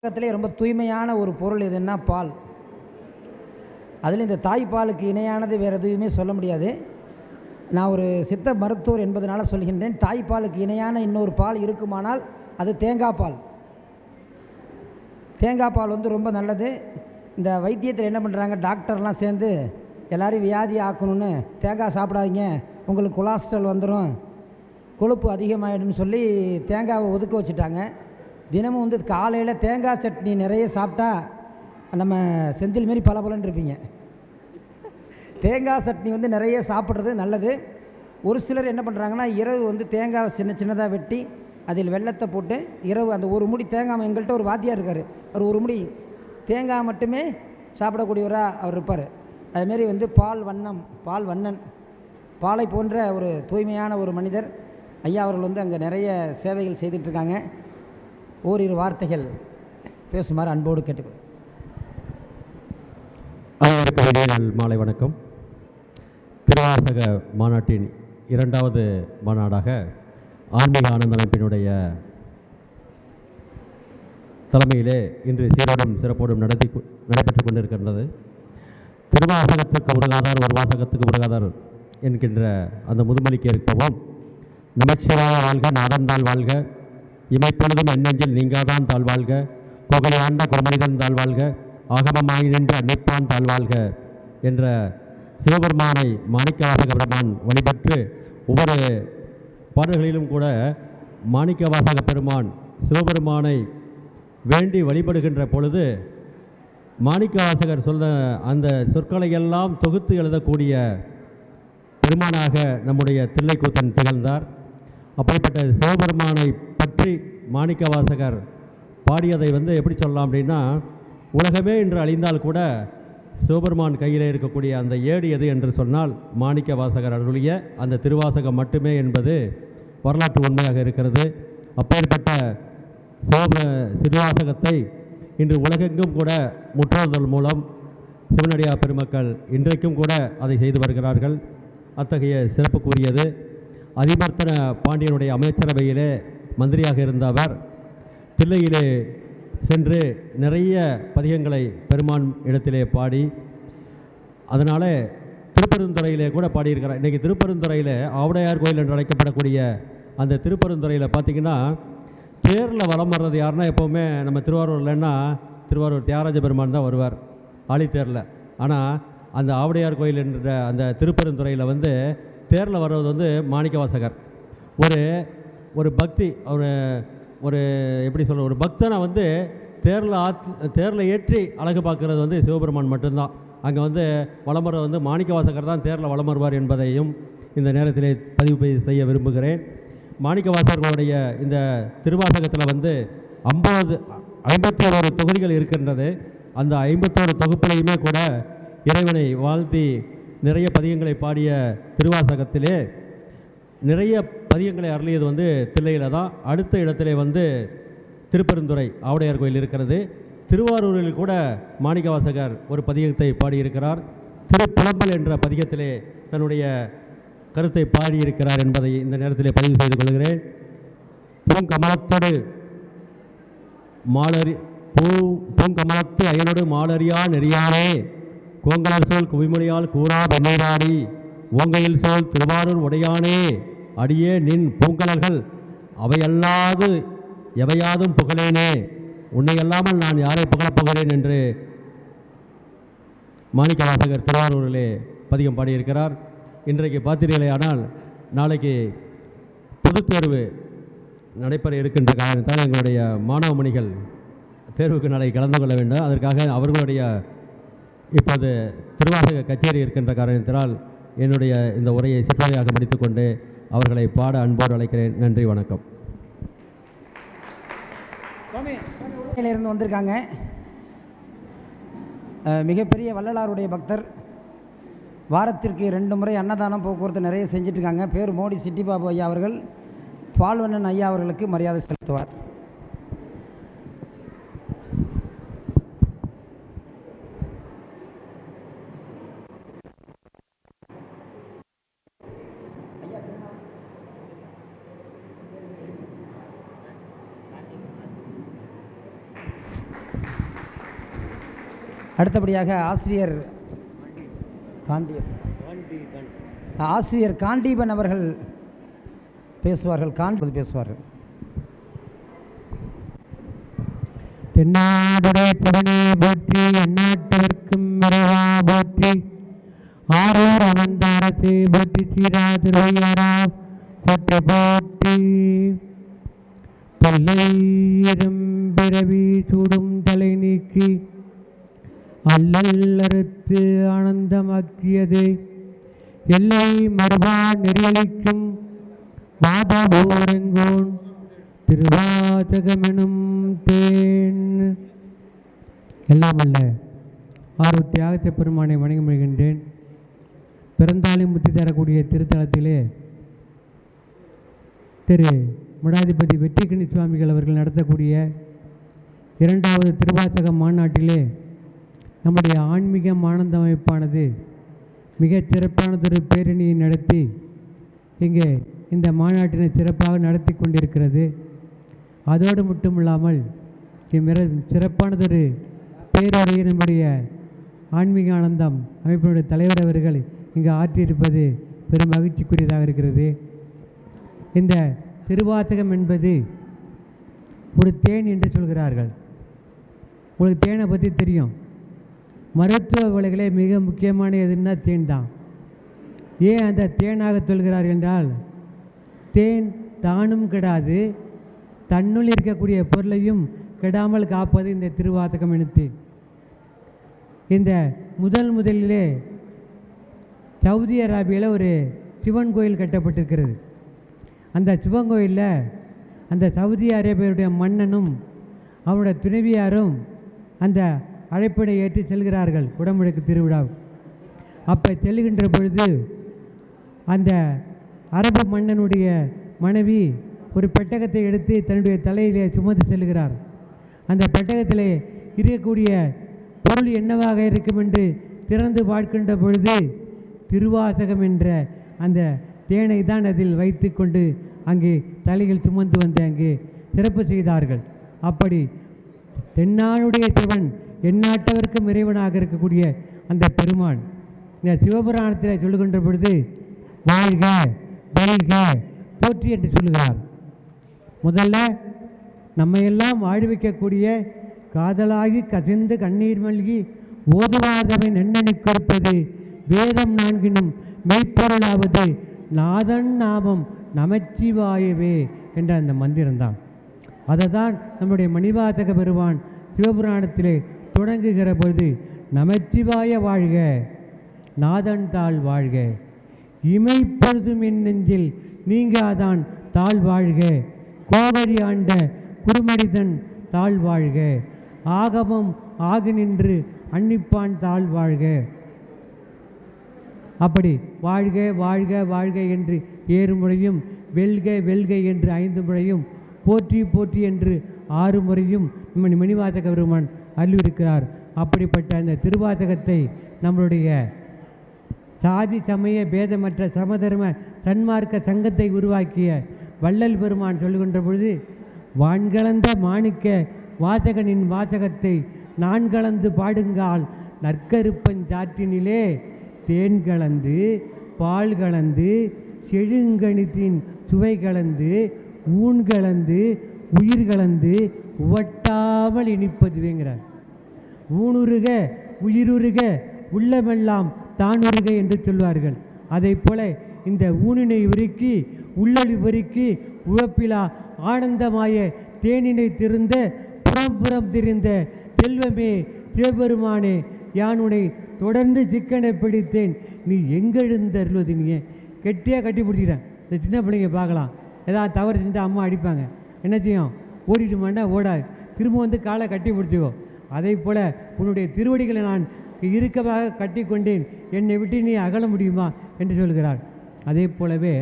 உலகத்திலே ரொம்ப தூய்மையான ஒரு பொருள் எதுன்னா பால். அதில் இந்த தாய்ப்பாலுக்கு இணையானது வேறு எதுவுமே சொல்ல முடியாது. நான் ஒரு சித்த மருத்துவர் என்பதனால சொல்கின்றேன், தாய்ப்பாலுக்கு இணையான இன்னொரு பால் இருக்குமானால் அது தேங்காய் பால். தேங்காய் பால் ரொம்ப நல்லது. இந்த வைத்தியத்தில் என்ன பண்ணுறாங்க, டாக்டர்லாம் சேர்ந்து எல்லோரும் வியாதி ஆக்கணும்னு தேங்காய் சாப்பிடாதீங்க, உங்களுக்கு கொலாஸ்ட்ரால் வந்துடும், கொழுப்பு அதிகமாகிடும்னு சொல்லி தேங்காவை ஒதுக்க வச்சுட்டாங்க. தினமும் காலையில் தேங்காய் சட்னி நிறைய சாப்பிட்டா நம்ம செந்தில் மாரி பலபலன்னு இருப்பீங்க. தேங்காய் சட்னி நிறைய சாப்பிட்றது நல்லது. ஒரு சிலர் என்ன பண்ணுறாங்கன்னா, இரவு தேங்காய் சின்ன சின்னதாக வெட்டி அதில் வெல்லத்தை போட்டு இரவு அந்த ஒரு முடி தேங்காய், எங்கள்கிட்ட ஒரு வாத்தியார் இருக்கார், அவர் ஒரு முடி தேங்காய் மட்டுமே சாப்பிடக்கூடியவராக அவர் இருப்பார். அதுமாரி பால் வண்ணன் பாலை போன்ற ஒரு தூய்மையான ஒரு மனிதர் ஐயா அவர்கள் அங்கே நிறைய சேவைகள் செய்துட்ருக்காங்க. ஓரிரு வார்த்தைகள் பேசுமாறு அன்போடு கேட்டுக்கொள்கிறேன். அனைவருக்கும் இனிய நாள் மாலை வணக்கம். திருவாசக மாநாட்டின் 2வது மாநாடாக ஆன்மீக ஆனந்த அமைப்பினுடைய தலைமையிலே இன்று சீரோடும் சிறப்போடும் நடைபெற்று கொண்டிருக்கின்றது. திருவாசகத்துக்கு உருகாதார், ஒரு வாசகத்துக்கு உருகாதார் என்கின்ற அந்த முதுமொழிக்கு இருப்பவும், நமச்சிவாய வாழ்க, நாதந்தாள் வாழ்க, இமைப்பொழுதும் எண்ணெஞ்சில் நீங்காதான் தாழ்வாழ்க, புகழாண்ட குருமனிதன் தாழ்வாழ்க, ஆகமமாய் நின்று அன்னைப்பான் தாழ்வாழ்க என்ற சிவபெருமானை மாணிக்கவாசக பெருமான் வழிபட்டு ஒவ்வொரு பாடல்களிலும் கூட மாணிக்கவாசக பெருமான் சிவபெருமானை வேண்டி வழிபடுகின்ற பொழுது மாணிக்கவாசகர் சொல்ல அந்த சொற்களையெல்லாம் தொகுத்து எழுதக்கூடிய பெருமானாக நம்முடைய தில்லைக்கூத்தன் திகழ்ந்தார். அப்படிப்பட்ட சிவபெருமானை பற்றி மாணிக்கவாசகர் பாடியதை எப்படி சொல்லலாம் அப்படின்னா, உலகமே இன்று அழிந்தால் கூட சிவபெருமான் கையில் இருக்கக்கூடிய அந்த ஏடு எது என்று சொன்னால் மாணிக்கவாசகர் அருளிய அந்த திருவாசகம் மட்டுமே என்பது வரலாற்று உண்மையாக இருக்கிறது. அப்பேற்பட்ட திருவாசகத்தை இன்று உலகெங்கும் கூட முற்றோதல் மூலம் சிவனடியார் பெருமக்கள் இன்றைக்கும் கூட அதை செய்து வருகிறார்கள். அத்தகைய சிறப்புக்குரியது. அதிமர்த்தன பாண்டியனுடைய அமைச்சரவையிலே மந்திரியாக இருந்த அவர் தில்லையிலே சென்று நிறைய பதிகங்களை பெருமான் இடத்திலே பாடி, அதனால் திருப்பெருந்துறையிலே கூட பாடியிருக்கிறார். இன்றைக்கி திருப்பெருந்துறையில் ஆவுடையார் கோயில் என்று அழைக்கப்படக்கூடிய அந்த திருப்பெருந்துறையில் பார்த்திங்கன்னா, தேரில் வலம் வர்றது யாருன்னா, எப்போவுமே நம்ம திருவாரூர்லன்னா திருவாரூர் தியாகராஜ பெருமான் தான் வருவார் ஆழித்தேரில். ஆனால் அந்த ஆவுடையார் கோயில் என்ற அந்த திருப்பெருந்துறையில் தேரில் வர்றது மாணிக்கவாசகர். ஒரு பக்தி, ஒரு எப்படி சொல்ல, ஒரு பக்தனை தேரில் ஏற்றி அழகு பார்க்குறது சிவபெருமான் மட்டும்தான். அங்கே வலம் வர்றது மாணிக்கவாசகர் தான் தேரில் வலம் வருவார் என்பதையும் இந்த நேரத்திலே பதிவு செய்ய விரும்புகிறேன். மாணிக்கவாசகர்களுடைய இந்த திருவாசகத்தில் 51 தொகுதிகள் இருக்கின்றது. அந்த 51 தொகுப்பிலையுமே கூட இறைவனை வாழ்த்தி நிறைய பதிகங்களை பாடிய திருவாசகத்திலே நிறைய பதிகங்களை அருளியது தில்லையில் தான். அடுத்த இடத்திலே திருப்பெருந்துறை ஆவுடையார் கோயில் இருக்கிறது. திருவாரூரில் கூட மாணிக்கவாசகர் ஒரு பதிகத்தை பாடியிருக்கிறார். திருப்புலம்பல் என்ற பதிகத்திலே தன்னுடைய கருத்தை பாடியிருக்கிறார் என்பதை இந்த நேரத்திலே பதிவு செய்து கொள்கிறேன். பூங்கமலத்தோடு மாலரி பூங்கமலத்து அயனோடு மாலரியா நெறியானே, கோங்கலர் சோல் குவிமொழியால் கூறா வெண்ணீராடி, ஓங்கையில் சோல் திருவாரூர் உடையானே, அடியே நின் பூங்கலர்கள் அவையல்லாது எவையாதும் புகழேனே, உன்னையல்லாமல் நான் யாரை புகழப் போகிறேன் என்று மாணிக்கவாசகர் திருவாரூரிலே பதிகம் பாடியிருக்கிறார். இன்றைக்கு பார்த்தீர்களே, ஆனால் நாளைக்கு பொதுத் தேர்வு நடைபெற இருக்கின்ற காரணத்தால் எங்களுடைய மாணவ மணிகள் தேர்வுக்கு நாளை கலந்து கொள்ள வேண்டும். அதற்காக அவர்களுடைய இப்போது திருவாசக கச்சேரி இருக்கின்ற காரணத்தினால் என்னுடைய இந்த உரையை சிற்றுரையாக முடித்துக்கொண்டு அவர்களை பாட அன்போடு அழைக்கிறேன். நன்றி, வணக்கம். இருந்து வந்திருக்காங்க மிகப்பெரிய வள்ளலாருடைய பக்தர். வாரத்திற்கு 2 முறை அன்னதானம் போக்குவரத்து நிறைய செஞ்சிட்ருக்காங்க. பேர் மோடி சிட்டிபாபு ஐயா அவர்கள் பால்வண்ணன் ஐயா அவர்களுக்கு மரியாதை செலுத்துவார். அடுத்தபடியாக ஆசிரியர் காண்டீபன் அவர்கள் பேசுவார்கள். பேசுவார்கள். தென்னாடுடைய சிவனே போற்றி, எந்நாட்டவர்க்கும் இறைவா போற்றி, ஆரூர் அமர்ந்த அரசே போற்றி, சீரா திருவையாரா போற்றி போற்றி. தொல்லையிரும் பிறவி சூடும் தலை நீக்கி அல்லல் அறுத்து ஆனந்தமாக்கியது எல்லை மறுபா நெறியளிக்கும் மாதபோரங்கோன் திருவாசகமெனும் தேன். எல்லாம் அல்ல ஆரூர் தியாகத்தை பெருமானை வணங்கி மொழிகின்றேன். பிறந்தாலும் முத்தி தரக்கூடிய திருத்தலத்திலே திரு மடாதிபதி வெற்றிக்கணி சுவாமிகள் அவர்கள் நடத்தக்கூடிய 2வது திருவாசக மாநாட்டிலே நம்முடைய ஆன்மீக ஆனந்த அமைப்பானது மிகச் சிறப்பானதொரு பேரணியை நடத்தி இங்கே இந்த மாநாட்டினை சிறப்பாக நடத்தி கொண்டிருக்கிறது. அதோடு மட்டுமில்லாமல் சிறப்பானதொரு பேருரையை நம்முடைய ஆன்மீக ஆனந்தம் அமைப்பினுடைய தலைவர் அவர்கள் இங்கு ஆற்றியிருப்பது பெரும் மகிழ்ச்சிக்குரியதாக இருக்கிறது. இந்த திருவாசகம் என்பது ஒரு தேன் என்று சொல்கிறார்கள். உங்களுக்கு தேனை பற்றி தெரியும். மருத்துவ விலைகளே மிக முக்கியமான எதுன்னா தேன் தான். ஏன் அந்த தேனாக சொல்கிறார்கள் என்றால், தேன் தானும் கெடாது, தன்னுள் இருக்கக்கூடிய பொருளையும் கெடாமல் காப்பது இந்த திருவாசகம் எனத்தேன். இந்த முதலிலே சவுதி அரேபியாவில் ஒரு சிவன் கோயில் கட்டப்பட்டிருக்கிறது. அந்த சிவன் கோயிலில் அந்த சவுதி அரேபியாவுடைய மன்னனும் அவனுடைய துணைவியாரும் அந்த அழைப்பினை ஏற்றி செல்கிறார்கள் குடமுழுக்கு திருவிழா. அப்போ செல்கின்ற பொழுது அந்த அரபு மன்னனுடைய மனைவி ஒரு பெட்டகத்தை எடுத்து தன்னுடைய தலையிலே சுமந்து செல்கிறார். அந்த பெட்டகத்தில் இருக்கக்கூடிய பொருள் என்னவாக இருக்கும் என்று திறந்து பார்க்கின்ற பொழுது திருவாசகம் என்ற அந்த தேனை தான் அதில் வைத்து கொண்டு அங்கே தலையில் சுமந்து வந்து அங்கே சிறப்பு செய்தார்கள். அப்படி தென்னாடுடைய சிவன் எந்நாட்டவர்க்கும் இறைவனாக இருக்கக்கூடிய அந்த பெருமான் இந்த சிவபுராணத்தில் சொல்லுகின்ற பொழுது வாழ்க வெல்க போற்றி என்று சொல்லுகிறார். முதல்ல நம்மையெல்லாம் வாழ்விக்கக்கூடிய காதலாகி கசிந்து கண்ணீர் மல்கி ஓதுவாதவை நன்னணி கொடுப்பது வேதம் 4 மெய்ப்பொருளாவது நாதன் நாமம் நமச்சிவாயவே என்ற அந்த மந்திரம்தான். அதை தான் நம்முடைய மணிவாசக பெருமான் சிவபுராணத்திலே தொடங்குகிற பொழுது நமச்சிவாய வாழ்க, நாதன் தாழ் வாழ்க, இமைப்பொழுதும் என் நெஞ்சில் நீங்காதான் தாழ் வாழ்க, கோவரி ஆண்ட குருமனிதன் தாழ் வாழ்க, ஆகமம் ஆகு நின்று அன்னிப்பான் தாழ் வாழ்க. அப்படி வாழ்க வாழ்க வாழ்க என்று 7 முறையும், வெல்க வெல்க என்று 5 முறையும், போற்றி போற்றி என்று 6 முறையும் மணிவாசக பெருமான் அருளியிருக்கிறார். அப்படிப்பட்ட அந்த திருவாசகத்தை நம்மளுடைய சாதி சமய பேதமற்ற சமதர்ம சன்மார்க்க சங்கத்தை உருவாக்கிய வள்ளல் பெருமான் சொல்லுகின்ற பொழுது, வான்கலந்த மாணிக்க வாசகனின் வாசகத்தை நான் கலந்து பாடுங்கால் நற்கருப்பஞ்சாற்றினிலே தேன் கலந்து பால் கலந்து செழுங்கணித்தின் சுவை கலந்து ஊன் கலந்து உயிர் கலந்து உவட்டாமல் இனிப்பதுவேங்கிறார். ஊனுருக உயிருருக உள்ளமெல்லாம் தானுருக என்று சொல்வார்கள். அதை போல இந்த ஊனினை உருக்கி உள்ளொளி பெருக்கி உழப்பிலா ஆனந்தமாய தேனினை திறந்த புறம் திரிந்த செல்வமே சிவபெருமானே, யானுனை தொடர்ந்து சிக்கனை பிடித்தேன், நீ எங்கெழுந்தருள்வது. நீங்கள் கெட்டியாக கட்டி பிடிச்சிக்கிறேன். இந்த சின்ன பிள்ளைங்க பார்க்கலாம், ஏதாவது தவறு செஞ்சால் அம்மா அடிப்பாங்க, என்ன செய்யும், ஓடிட்டுமாண்டா ஓடாது, திரும்ப வந்து காலை கட்டி பிடிச்சிக்கோ. அதே போல் உன்னுடைய திருவடிகளை நான் இறுக்கமாக கட்டி கொண்டேன், என்னை விட்டு நீ அகல முடியுமா என்று சொல்கிறார். அதே போலவே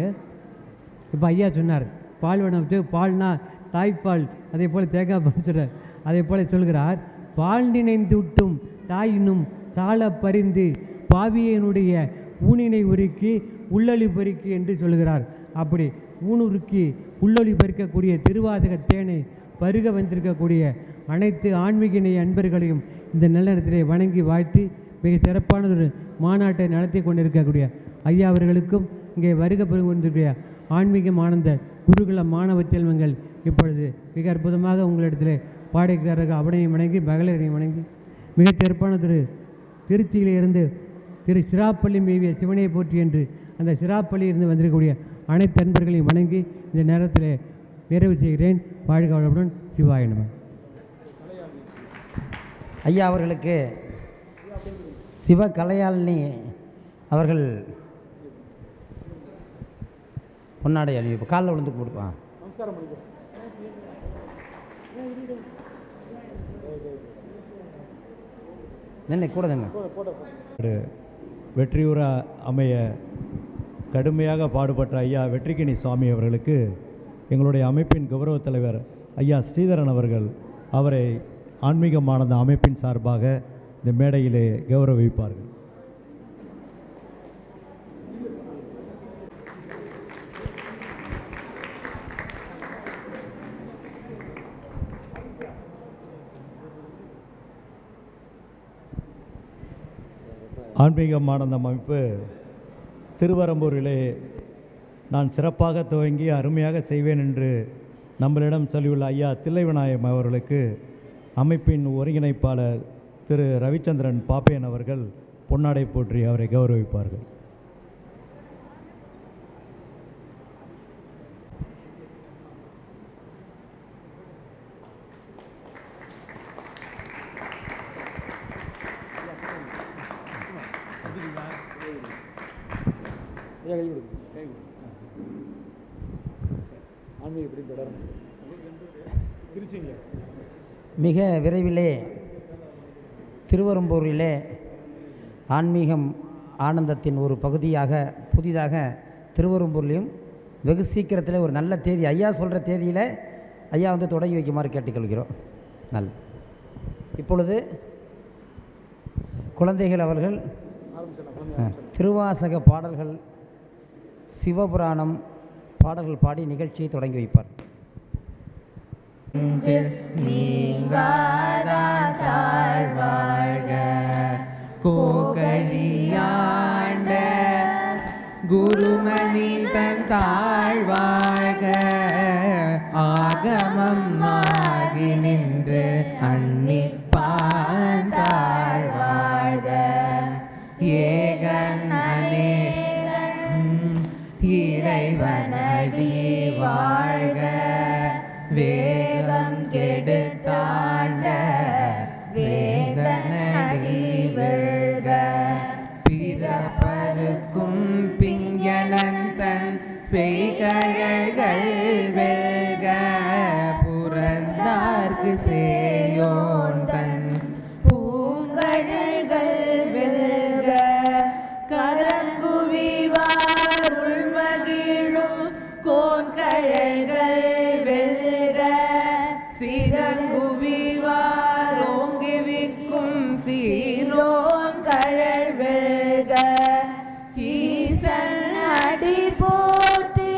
இப்போ ஐயா சொன்னார், பால்வனம் பால்னா தாய்ப்பால், அதே போல் தேங்காய் பால் சொல்கிறார். அதே போல் சொல்கிறார், பால் நினைந்து விட்டும் தாயினும் சால பறிந்து பாவியனுடைய ஊனினை உருக்கி உள்ளொளி பெருக்கி என்று சொல்கிறார். அப்படி ஊனுருக்கி உள்ளொளி பெருக்கக்கூடிய திருவாசக தேனை பருக வந்திருக்கக்கூடிய அனைத்து ஆன்மீக அன்பர்களையும் இந்த நல்ல இடத்திலே வணங்கி வாழ்த்தி மிக சிறப்பான ஒரு மாநாட்டை நடத்தி கொண்டிருக்கக்கூடிய ஐயா அவர்களுக்கும் இங்கே வருகை பெறுகின்ற ஆன்மீகம் ஆனந்த குருகுல மாணவ செல்வங்கள் இப்பொழுது மிக அற்புதமாக உங்களிடத்தில் பாடகிறார்கள். அவனையும் வணங்கி மகளிரையும் வணங்கி மிகச் சிறப்பான திருச்சியிலே இருந்து திரு சிராப்பள்ளி மேவிய சிவனையை போற்றி என்று அந்த சிராப்பள்ளியிலிருந்து வந்திருக்கக்கூடிய அனைத்து நண்பர்களையும் வணங்கி இந்த நேரத்தில் நிறைவு செய்கிறேன். வாழ்க வளமுடன். சிவாய நம. ஐயா அவர்களுக்கு சிவ கலையாளினி அவர்கள் பொன்னாடை அணிவிப்பு காலில் விழுந்து கொடுப்பான். நின்று கூட நின்று வெற்றியுற அமைய கடுமையாக பாடுபட்ட ஐயா வெற்றிக்கினி சுவாமி அவர்களுக்கு எங்களுடைய அமைப்பின் கௌரவ தலைவர் ஐயா ஸ்ரீதரன் அவர்கள் அவரை ஆன்மீகமானந்த அமைப்பின் சார்பாக இந்த மேடையிலே கௌரவிப்பார்கள். ஆன்மீகமானந்த அமைப்பு திருவரம்பூரிலே நான் சிறப்பாக துவங்கி அருமையாக செய்வேன் என்று நம்மளிடம் சொல்லியுள்ள ஐயா தில்லைவிநாயகம் அவர்களுக்கு அமைப்பின் ஒருங்கிணைப்பாளர் திரு ரவிச்சந்திரன் பாப்பையன் அவர்கள் பொன்னாடை போற்றி அவரை கௌரவிப்பார்கள். மிக விரைவிலே திருவரம்பூரிலே ஆன்மீகம் ஆனந்தத்தின் ஒரு பகுதியாக புதிதாக திருவரம்பூர்லேயும் வெகு சீக்கிரத்தில் ஒரு நல்ல தேதி ஐயா சொல்கிற தேதியில் ஐயா வந்து தொடங்கி வைக்குமாறு கேட்டுக்கொள்கிறோம். நல்ல இப்பொழுது குழந்தைகள் அவர்கள் திருவாசக பாடல்கள் சிவபுராணம் பாடல்கள் பாடி நிகழ்ச்சியை தொடங்கி வைப்பார். கோகழியாண்ட குருமணி தன் தாழ்வாழ்க ஆகமம் ஆகி நின்று அன்னிப்பான் தாழ்வாழ்க ஏகன் அநேகன் இறைவனடி வாழ்க வேகம் கெடுத்தாண்ட வேதனடி வெல்க பிறப்பருக்கும் பிங்கனந்தன் பெய்கழல்கள் வெல்க புறந்தார்க்கு சேயோன் தன் பூங்கழல்கள் வெல்க கலங்குவிவார் உள்மகிழும் கோன்கழல்கள் வெல்க சிறங்குவிவார் ஓங்குவிக்கும் சீரோங்கழல் வெல்க ஈசன் அடி போற்றி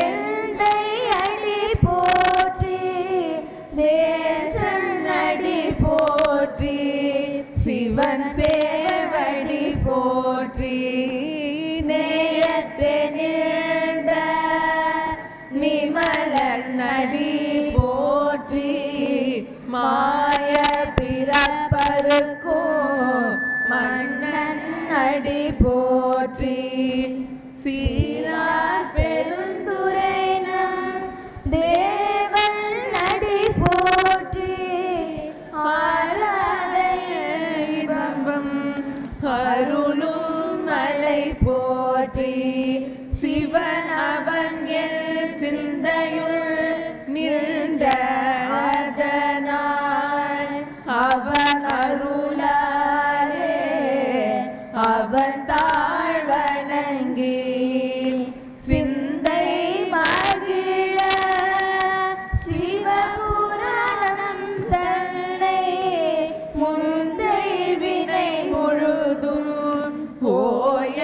எந்தை அடி போற்றி தேசன் அடி போற்றி சிவன் சேவடி போற்றி நேயத்தே நின்ற நிமலன் அடி போற்றி மாய பிறப்பருக்கும் மன்னன் அடி போற்றி சீரார் பெருந்துரை நம் தேவன் அடி போற்றி ஆராதய இன்பம் அருளும் மலை போற்றி சிவன் அவன் எல் சிந்தையுள் நின்ற அதனால் அவன் அருளாலே அவன் தாழ்வணங்கி சிந்தை மகிழ சிவபுராணம் தன்னை முந்தை வினை முழுதும் ஓய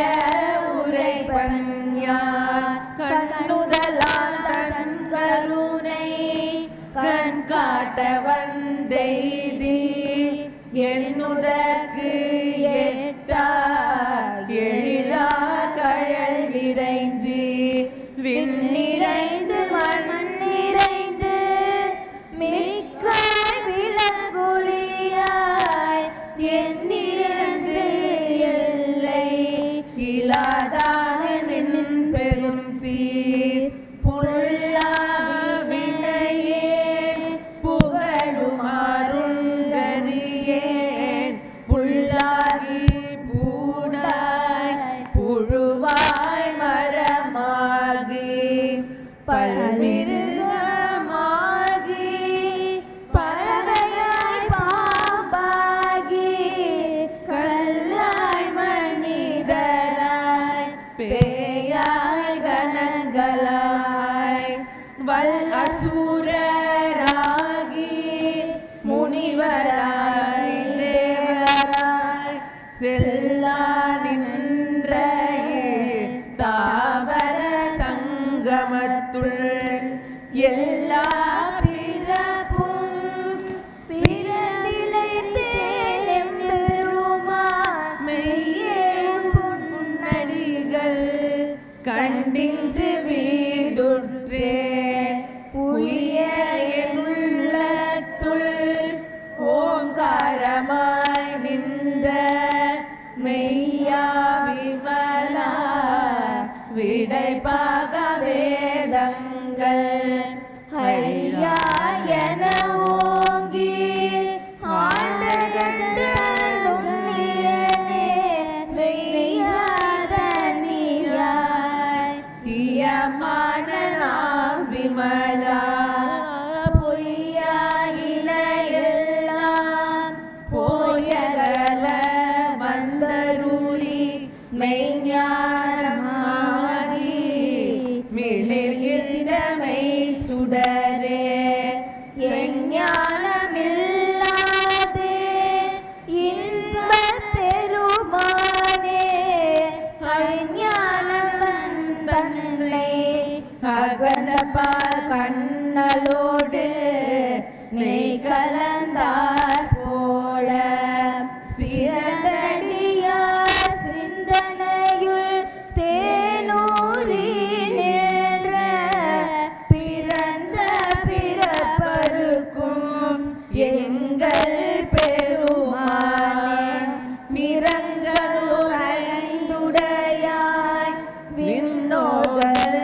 உரைப்பன் யான் கண்ணுதலால் தன் கருணை கண் காட்ட வந்தெய்தி என்னுதற்கு எட்டா எழிலா கழல் விரைஞ்சு விண்ணிறைந்து மண் நிறைந்து மிக்காய் விளங்குலியாய் எண்ணிறந்து எல்லை இலாதான நின் பெரும் சீர் புல்லா வினையேன் புகழுமாறுண்டறியேன் புல்லாகி பூடாய் புழுவாய் மரமாகி பல்மிருகமாகி பறவையாய் பாம்பாகி கல்லாய் மனிதராய் பேயாய் கணங்களாய் வல் அசுரராகி முனிவராய் தேவராய் செல்லா நின்ற தாவர சங்கமத்துள் எல்லா பிறப்பும் பிறந்திலைத்தேன் பெருமான் மெய்யே புன்னடிகள் கண்டிங்கு வீடுற்றேன் உய்ய என் உள்ளத்துள் ஓங்காரமாய் நின்ற மெய்யா விமலா விடைபாக வேதங்கள் ஐயா என ஓங்கி ஆண்டகன்ற நுண்ணியனே மெய்யாதனியாய் இயமான நாம் விமலா பொய்யாயின எல்லாம் போயகல வந்தருளி மெய்ஞானமாகி மிளிர்கின்ற மெய் சுடரே எஞ்ஞானமில்லாதே இன்பப் பெருமானே அஞ்ஞானம் தன்னை அகந்தபால் கண்ணலோடு நெய் கலந்தார் போல சிறந்தடியா சிந்தனையுள் தேனூரி நின்ற பிறந்த பிறப்பருக்கும் எங்கள் பெருமான் நிறங்களுரைந்துடையாய் விண்ணோர்கள்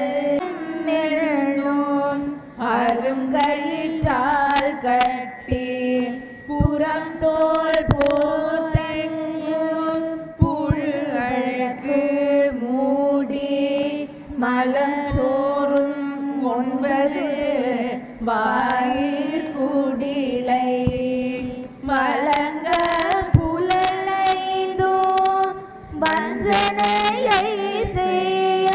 என்னும் அருங்கயிற்றால் கட்டி புறம் தோல் போத்தெங்கும் புழு அழுக்கு மூடி மலம் சோறும் 9 வாயிற்குடிலை மலங்க புலனைந்தும் வஞ்சனையை செய்ய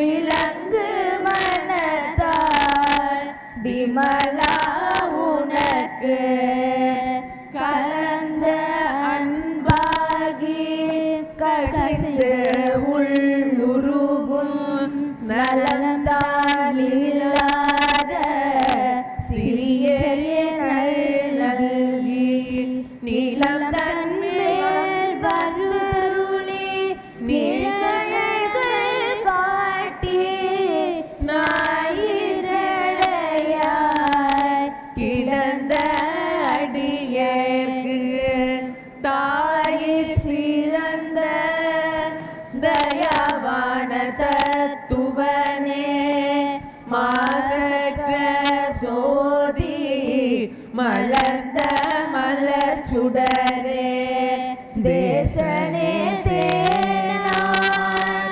விலங்கு மனத்தால் விமலா உனக்கு கலந்த அன்பாகி கசிந்து உள்ளுருகும் நலந்தால் இல்லாத சிறியனை நல்கி நிலம் தன்மேல் வருளி நிழல்கள் காட்டி நாயிரடையாய் கிடந்த அடியேற்கு தாயிற் சிறந்த தயாவான தத்துவனே மாசற்ற சோதி மலர்ந்த மலர் சுடரே தேசனே தேனார்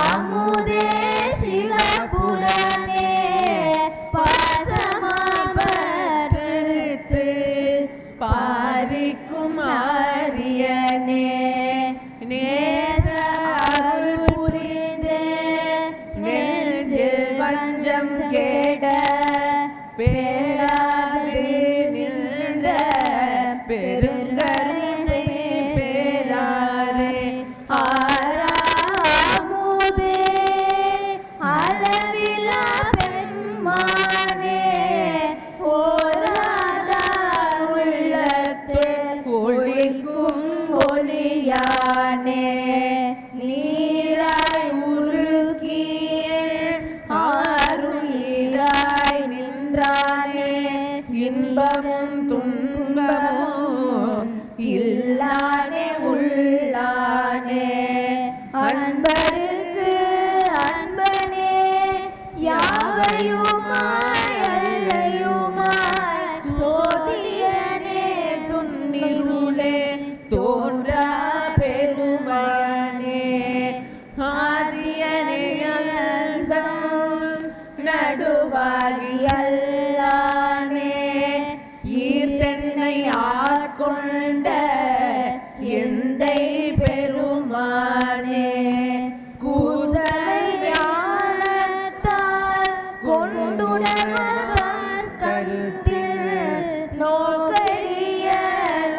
அமுதே சிவபுரனே பாசமாய் பற்றறுத்து பாரிக்கும் ஆரியனே நேச அருள் புரிந்து நெஞ்சில் வஞ்சம் கேட பேராது நின்ற பெருங்கருணை பேராரே ஆறாமுதே அளவிலா பெருமானே ஓராத உள்ளத்தில் இன்பமும் இல்லானே உள்ளானே அன்பருக்கு அன்பனே யாவையுமாய் அல்லையுமாய் சோதியனே துன்னிருளே தோன்றா பெருமையனே ஆதியனே அந்தம் நடுவாகி அல்லானே ஈர்த்தென்னை ஆட்கொண்ட எந்தை பெருமானே கூதலை ஞானத்தால் கொண்டுணர்வதால் கருத்தில் நோக்கரிய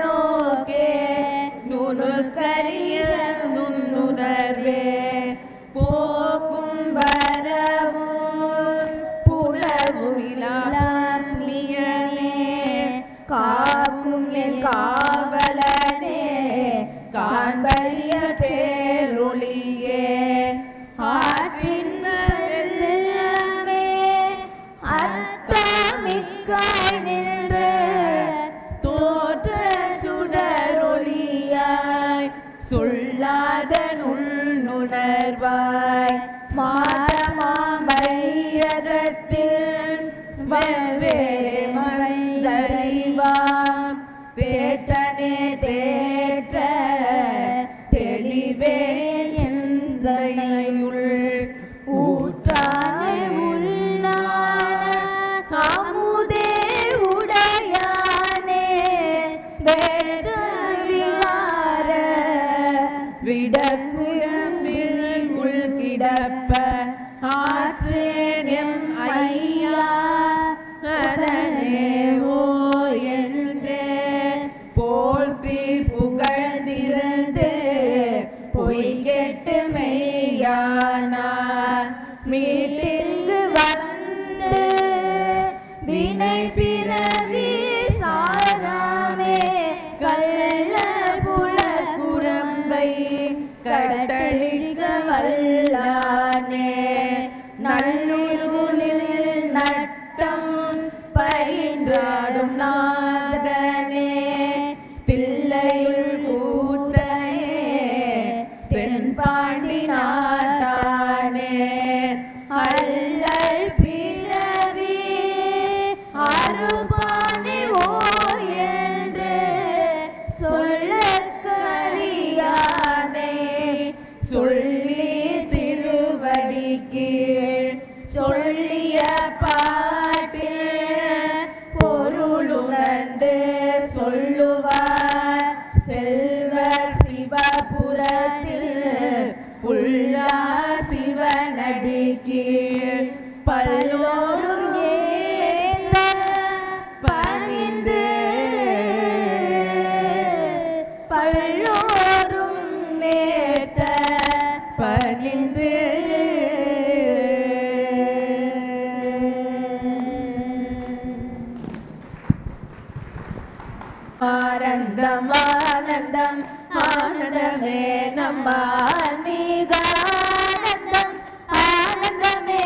நோக்கே நுணுக்கரிய நுண்ணுணர்வே போக்கும் வரவும் புணர்வும் இலாமியனே காக்கும் என் காவலனே காண்பறிய பேரொளியே ஆற்றின் வெள்ளமே அர்த்தமிக்காய் நின்று தோற்ற சுடரொளியாய் சொல்லாத நுண்ணுணர்வாய் மாதமாமையகத்தில் வெவ்வேறு மந்தறிவாம் தேற்றனே தேற்ற தெளிவே எந்தையுள் ஊற்றானே உள்ளான அமுதே உடையானே வேற விகார விடக்குடம்பில் உள் கிடப்ப ஆற்றேன் எம் ஐயா அரணே ஓ என்றே போற்றி புகழ்ந்திருந்து பொய் கெட்டு மெய்யானார் மீட்டிங்கு வந்து வினை பிறவி சாராமே கள்ள புலக்குரம்பை கட்டளிக்க வல்லானே நல்லுருளில் நட்டம் பயின்றாடும் நாதனே தில்லையுள் கூத்தனே தென்பாண்டி நாட்டானே அல்லல் பிறவி அருபானே ஓ என்று சொல்லற்கரியானே சொல்லி திருவடி கீழ் சொல்லிய பாட்டில் பொருளுணர்ந்து சொல்லுவார் செல்வ சிவபுரத்தில் உள்ள சிவனடி கீழ் பல்லோரும் ஏத்த பணிந்து பல்லோரும் நேற்ற பணிந்து ஆனந்தம் ஆனந்தம் ஆனந்தமே நம்ம ஆன்மீக ஆனந்தம் ஆனந்தமே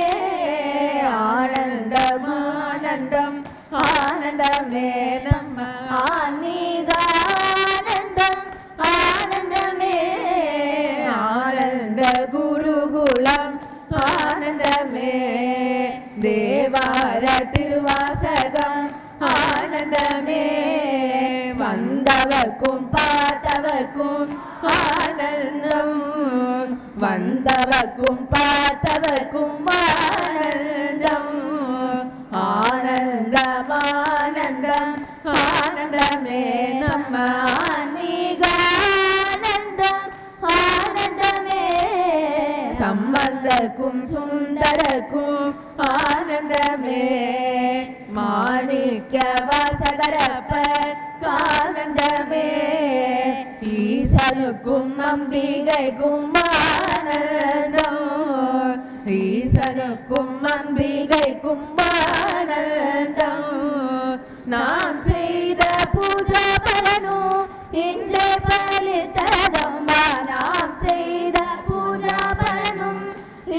ஆனந்தம் ஆனந்தம் ஆனந்தமே நம்ம ஆன்மீக ஆனந்தம் ஆனந்தமே ஆனந்த குருகுலம் ஆனந்தமே தேவார திருவாசகம் ஆனந்தமே வந்தவர்க்கும் பார்த்தவர்க்கும் ஆனந்தம் வந்தவர்க்கும் பார்த்தவர்க்கும் ஆனந்தம் ஆனந்தம் ஆனந்தம் ஆனந்தமே நம்ம ஆன்மீக ஆனந்தம் ஆனந்தமே சம்பந்தக்கும் சுந்தரக்கும் ஆனந்தமே மாணிக்க வாசகரப்பர் ஆனந்தமே ஈசனுக்கும் அம்பிகைக்கும் ஆனந்தம் ஈசனுக்கும் அம்பிகைக்கும் ஆனந்தம் நாம் செய்த பூஜா பலனும் இன்று பலித்ததம்மா நாம் செய்த பூஜா பலனும்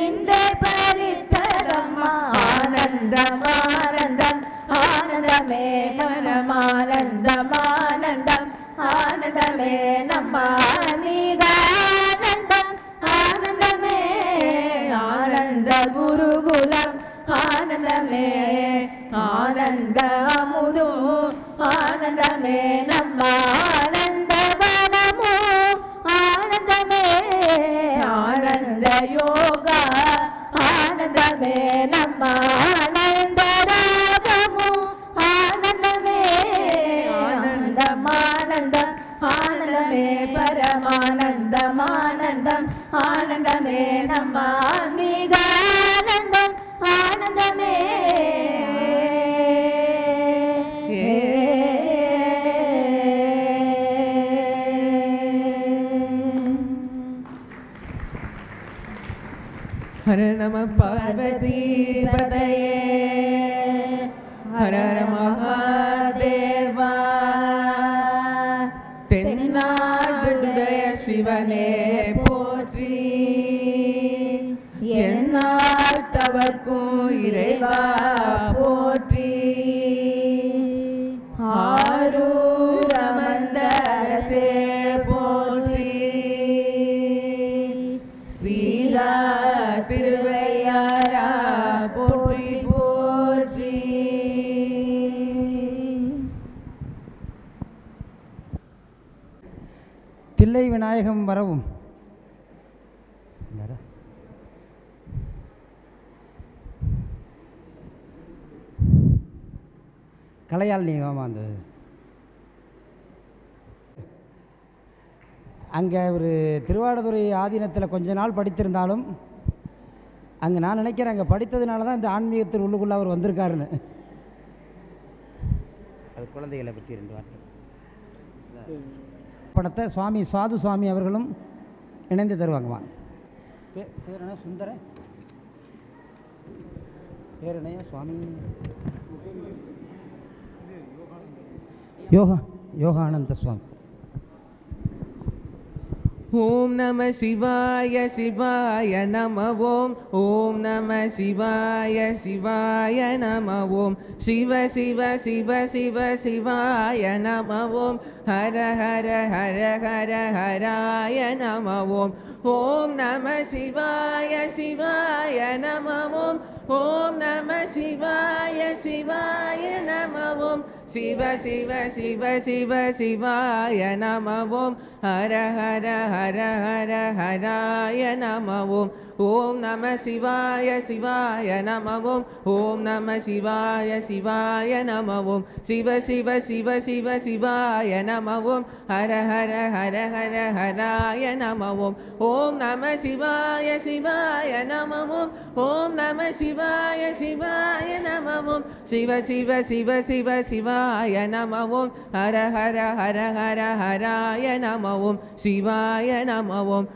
இன்று பலித்ததம்மா ஆனந்தம் ஆனந்தம் ஆனந்தமே பரமானந்தம் ஆனந்தம் ஆனந்தம் ஆனந்தமே நம்ம ஆன்மீக ஆனந்தம் ஆனந்தமே ஆனந்த குருகுலம் ஆனந்தமே ஆனந்த அமுதும் ஆனந்தமே நம்ம ஆனந்த வனமோ ஆனந்தமே ஆனந்த யோகா ஆனந்தமே நம்ம ஆனந்த ராகமோ ஆனந்தமே ஆனந்தம் ஆனந்தம் ஆனந்தமே பரமானந்தம் ஆனந்தம் ஆனந்தமே நம்ம ஆன்மீக ஆனந்தம் ஆனந்தமே हर नम पार्वती पतये हर हर महादेवा தென்னாடுடைய சிவனே போற்றி எந்நாட்டவர்க்கும் இறைவா போற்றி ஆரூர் அமர்ந்த அரசே போற்றி சீலா திருவையாரா போற்றி போற்றி தில்லை விநாயகம் வரவும். கலையால் நீ வாமா அந்த அங்கே ஒரு திருவாவடுதுறை ஆதீனத்தில் கொஞ்ச நாள் படித்திருந்தாலும் அங்கே நான் நினைக்கிறேன் அங்கே படித்ததுனால தான் இந்த ஆன்மீகத்தில் உள்ளுக்குள்ளே அவர் வந்திருக்காருன்னு. அது குழந்தைகளை பற்றி 2 வார்த்தை. படத்தை சுவாமி சாது சுவாமி அவர்களும் இணைந்து தருவாங்கம்மா. பேர் என்ன? சுந்தர பேர் என்னையா சுவாமி? யோகானந்த சுவாமி. ஓம் நம சிவாய சிவாய நம ஓம் ஓம் நம சிவாய சிவாய நம ஓம் சிவ சிவ சிவ சிவ சிவாய நம ஓம் ஹர ஹர ஹர ஹர ஹராய நம ஓம் ஓம் நம சிவாய சிவாய நம ஓம் ஓம் நம சிவாய சிவாய நம ஓம் சிவ சிவ சிவ சிவ சிவாய நம ஓம் ஹர ஹர ஹர ஹர ஹராய நம ஓம் ஓம் நம சிவாய சிவாய நம ஓம் ஓம் நம சிவாய சிவாய நம ஓம் சிவ சிவ சிவ சிவ சிவாய நம ஓம் ஹர ஹர ஹர ஹர ஹராய நம ஓம் ஓம் நம சிவாய சிவாய நம ஓம் ஓம் நம சிவாய சிவாய நம ஓம் சிவ சிவ சிவ சிவ சிவாய நம ஓம் ஹர ஹர ஹர ஹர ஹராய நம ஓம் சிவாய நம ஓம்.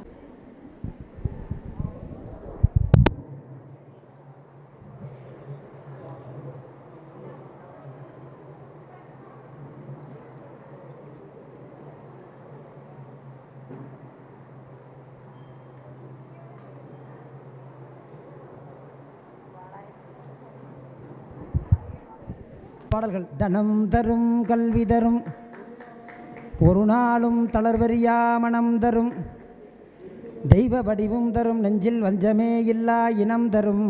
பாடல்கள். தனம் தரும் கல்வி தரும் ஒரு நாளும் தளர்வரியா மனம் தரும் தெய்வ வடிவும் தரும் நெஞ்சில் வஞ்சமே இல்லா இனம் தரும்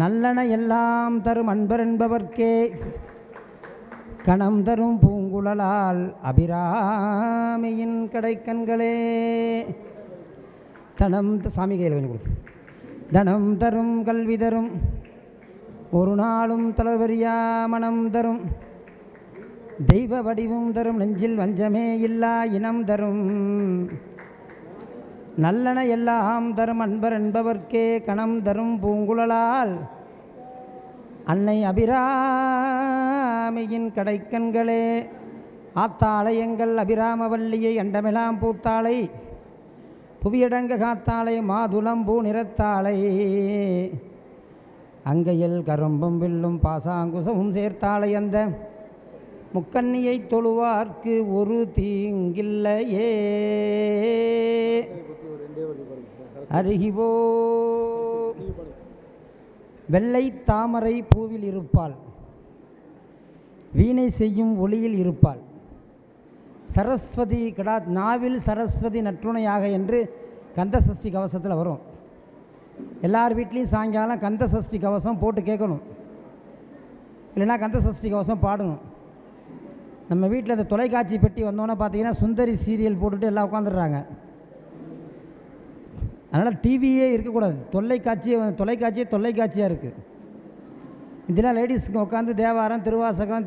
நல்லன எல்லாம் தரும் அன்பர் என்பவர்க்கே கணம் தரும் பூங்குழலால் அபிராமியின் கடைக்கண்களே. தனம் சாமி கையில் கொஞ்சம் கொடுத்து. தனம் தரும் கல்வி தரும் ஒரு நாளும் தளர்வரியா மனம் தரும் தெய்வ வடிவும் தரும் நெஞ்சில் வஞ்சமே இல்லா இனம் தரும் நல்லன எல்லாம் தரும் அன்பர் என்பவர்க்கே கணம் தரும் பூங்குழலால் அன்னை அபிராமியின் கடைக்கண்களே. ஆத்தாளை எங்கள் அபிராமவல்லியை அண்டமெல்லாம் பூத்தாளை புவியடங்க காத்தாளை மாதுளம் பூ நிறத்தாளை அங்கையில் கரும்பும் வில்லும் பாசாங்குசமும் சேர்த்தாளை அந்த முக்கன்னியை தொழுவார்க்கு ஒரு தீங்கில்லையே. அருகிவோ வெள்ளை தாமரை பூவில் இருப்பாள் வீணை செய்யும் ஒளியில் இருப்பாள். சரஸ்வதி கிடா நாவில் சரஸ்வதி நற்றுணையாக என்று கந்த சஷ்டி கவசத்தில் வரும். எல்லார் வீட்லேயும் சாயங்காலம் கந்த சஷ்டி கவசம் போட்டு கேட்கணும், இல்லைன்னா கந்த சஷ்டி கவசம் பாடணும். நம்ம வீட்டில் இந்த தொலைக்காட்சி பெட்டி வந்தோன்னே பார்த்தீங்கன்னா சுந்தரி சீரியல் போட்டுட்டு எல்லாம் உட்காந்துடுறாங்க. அதனால் டிவியே இருக்கக்கூடாது, தொலைக்காட்சியாக இருக்குது. இதெல்லாம் லேடிஸுக்கு உட்காந்து தேவாரம் திருவாசகம்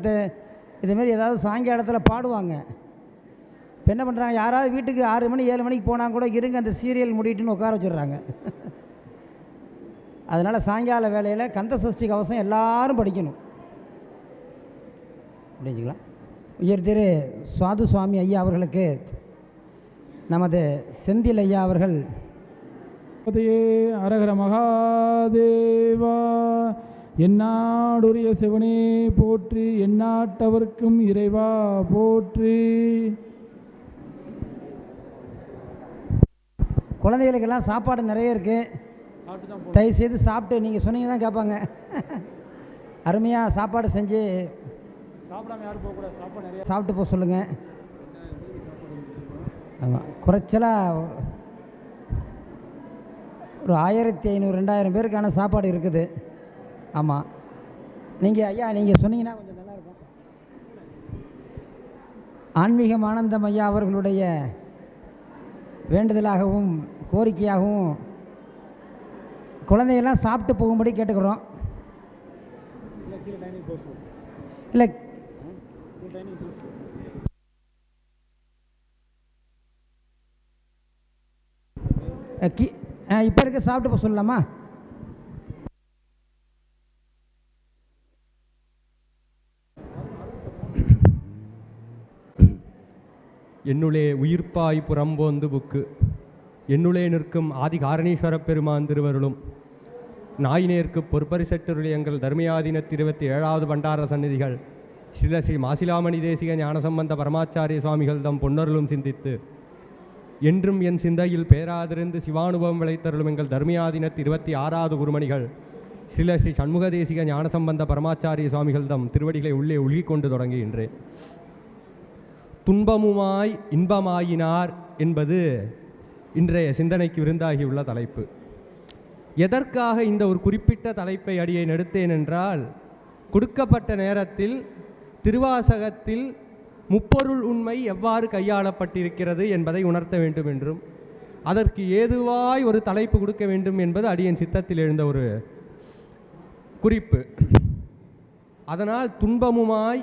இதுமாரி ஏதாவது சாயங்காலத்தில் பாடுவாங்க. இப்போ என்ன பண்ணுறாங்க, யாராவது வீட்டுக்கு 6 மணி 7 மணிக்கு போனால் கூட இருங்க அந்த சீரியல் முடிட்டுன்னு உட்கார வச்சுடுறாங்க. அதனால் சாயங்கால வேளையில் கந்த சஷ்டி கவசம் எல்லாரும் படிக்கணும். புரிஞ்சுக்கலாம். உயர் திரு சுவாது சுவாமி ஐயா அவர்களுக்கு நமது செந்தில் ஐயா அவர்கள் அரகர மகாதேவா. என்னாடுடைய சிவனே போற்றி, எந்நாட்டவர்க்கும் இறைவா போற்றி. குழந்தைகளுக்கெல்லாம் சாப்பாடு நிறைய இருக்குது, தயவுசெய்து சாப்பிட்டு நீங்கள் சொன்னீங்க தான் கேட்பாங்க. அருமையாக சாப்பாடு செஞ்சு சாப்பிட்டு போக சொல்லுங்கள். ஆமாம், குறைச்சலாக ஒரு 1500-2000 பேருக்கான சாப்பாடு இருக்குது. ஆமாம், நீங்கள் ஐயா நீங்கள் சொன்னீங்கன்னா கொஞ்சம் நல்லாயிருக்கும். ஆன்மீகம் ஆனந்தம் ஐயா அவர்களுடைய வேண்டுதலாகவும் கோரிக்கையாகவும் குழந்தைகள்லாம் சாப்பிட்டு போகும்படி கேட்டுக்கிறோம். இல்லை இப்போ இருக்க சாப்பிட்டு போக சொல்லலாமா? என்னுளே உயிர்ப்பாய் புறம்போந்து புக்கு என்னுளே நிற்கும் ஆதி காரணீஸ்வர பெருமான் திருவருளும் நாயினேற்கு பொற்பரிசெட்டருளி எங்கள் தர்மயாதீனத்து 27வது பண்டார சந்நிதிகள் ஸ்ரீ மாசிலாமணி தேசிக ஞானசம்பந்த பரமாச்சாரிய சுவாமிகள் தம் பொன்னருளும் சிந்தித்து என்றும் என் சிந்தையில் பேராதிருந்து சிவானுபவம் விளைத்தருளும் எங்கள் தர்மயாதீனத்து 26வது குருமணிகள் ஸ்ரீ சண்முக தேசிக ஞானசம்பந்த பரமாச்சாரிய சுவாமிகள் தம் திருவடிகளை உள்ளே உள்கிக் கொண்டு தொடங்குகின்றேன். துன்பமுமாய் இன்பமாயினார் என்பது இன்றைய சிந்தனைக்கு விருந்தாகியுள்ள தலைப்பு. எதற்காக இந்த ஒரு குறிப்பிட்ட தலைப்பை அடியை எடுத்தேன் என்றால், கொடுக்கப்பட்ட நேரத்தில் திருவாசகத்தில் முப்பொருள் உண்மை எவ்வாறு கையாளப்பட்டிருக்கிறது என்பதை உணர்த்த வேண்டும் என்றும் அதற்கு ஏதுவாய் ஒரு தலைப்பு கொடுக்க வேண்டும் என்பது அடியன் சித்தத்தில் எழுந்த ஒரு குறிப்பு. அதனால் துன்பமுமாய்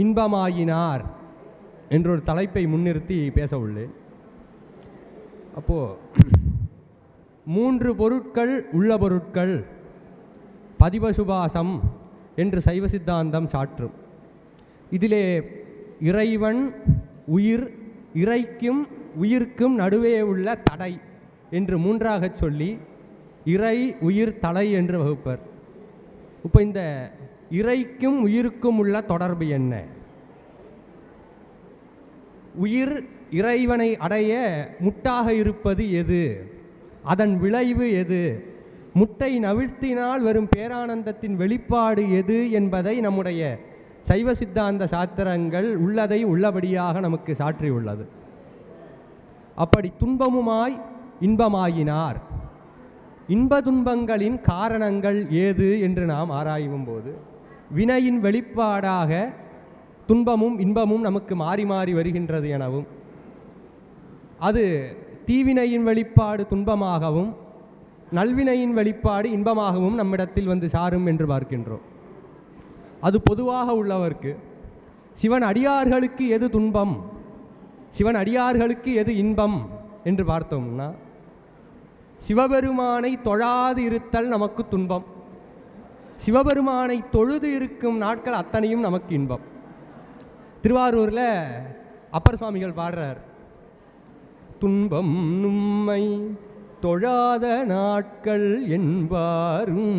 இன்பமாயினார் என்றொரு தலைப்பை முன்னிறுத்தி பேச உள்ளேன். அப்போது 3 பொருட்கள் உள்ள பொருட்கள் பதிபசுபாசம் என்று சைவ சித்தாந்தம் சாற்றும். இதிலே இறைவன் உயிர், இறைக்கும் உயிர்க்கும் நடுவே உள்ள தடை என்று 3ஆகச் சொல்லி இறை உயிர் தலை என்று வகுப்பர். இப்போ இந்த இறைக்கும் உயிருக்கும் உள்ள தொடர்பு என்ன? உயிர் இறைவனை அடைய முட்டாக இருப்பது எது? அதன் விளைவு எது? முட்டை நவிழ்த்தினால் வரும் பேரானந்தத்தின் வெளிப்பாடு எது என்பதை நம்முடைய சைவ சித்தாந்த சாத்திரங்கள் உள்ளதை உள்ளபடியாக நமக்கு சாற்றியுள்ளது. அப்படி துன்பமுமாய் இன்பமாயினார், இன்ப துன்பங்களின் காரணங்கள் ஏது என்று நாம் ஆராயும் போது வினையின் வெளிப்பாடாக துன்பமும் இன்பமும் நமக்கு மாறி மாறி வருகின்றது எனவும், அது தீவினையின் வெளிப்பாடு துன்பமாகவும் நல்வினையின் வெளிப்பாடு இன்பமாகவும் நம்மிடத்தில் வந்து சாரும் என்று பார்க்கின்றோம். அது பொதுவாக உள்ளவர்க்கு சிவன் அடியார்களுக்கு எது துன்பம், சிவன் அடியார்களுக்கு எது இன்பம் என்று பார்த்தோம்னா, சிவபெருமானை தொழாது இருத்தல் நமக்கு துன்பம், சிவபெருமானை தொழுது இருக்கும் நாட்கள் அத்தனையும் நமக்கு இன்பம். திருவாரூரில் அப்பர் சுவாமிகள் பாடுறார், துன்பம் நும்மை தொழாத நாட்கள் என்பாரும்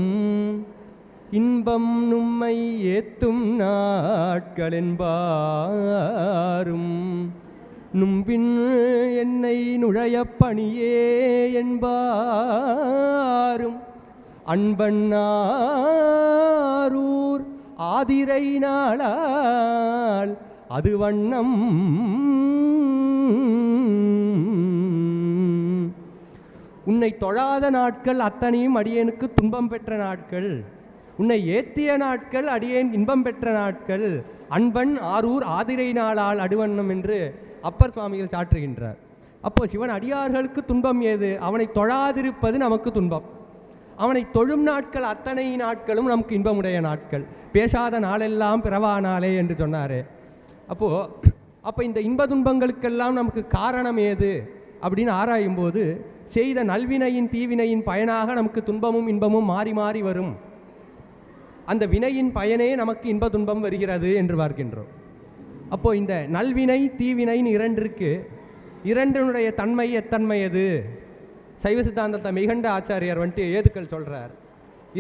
இன்பம் நும்மை ஏத்தும் நாட்கள் என்பாரும் நும்பின் என்னை நுழைய பணியே என்பாரும் அன்பன்னாரூர் ஆதிரை நாளால் அது வண்ணம். உன்னை தொழாத நாட்கள் அத்தனையும் அடியேனுக்கு துன்பம் பெற்ற நாட்கள், உன்னை ஏத்திய நாட்கள் அடியேன் இன்பம் பெற்ற நாட்கள். அன்பன் ஆரூர் ஆதிரை நாளால் அடுவண்ணம் என்று அப்பர் சுவாமிகள் சாற்றுகின்றார். அப்போ சிவன் அடியார்களுக்கு துன்பம் ஏது? அவனை தொழாதிருப்பது நமக்கு துன்பம். அவனை தொழும் நாட்கள் அத்தனை நாட்களும் நமக்கு இன்பமுடைய நாட்கள். பேசாத நாளெல்லாம் பிறவா நாளே என்று சொன்னாரே. அப்போ இந்த இன்ப துன்பங்களுக்கெல்லாம் நமக்கு காரணம் ஏது அப்படின்னு ஆராயும் போது செய்த நல்வினையின் தீவினையின் பயனாக நமக்கு துன்பமும் இன்பமும் மாறி மாறி வரும். அந்த வினையின் பயனே நமக்கு இன்ப துன்பம் வருகிறது என்று பார்க்கின்றோம். அப்போது இந்த நல்வினை தீவினைன்னு இரண்டிற்கு, இரண்டினுடைய தன்மை எத்தன்மை எது? சைவ சித்தாந்தத்தை மிகண்ட ஆச்சாரியார் வந்துட்டு ஏதுக்கள் சொல்கிறார்.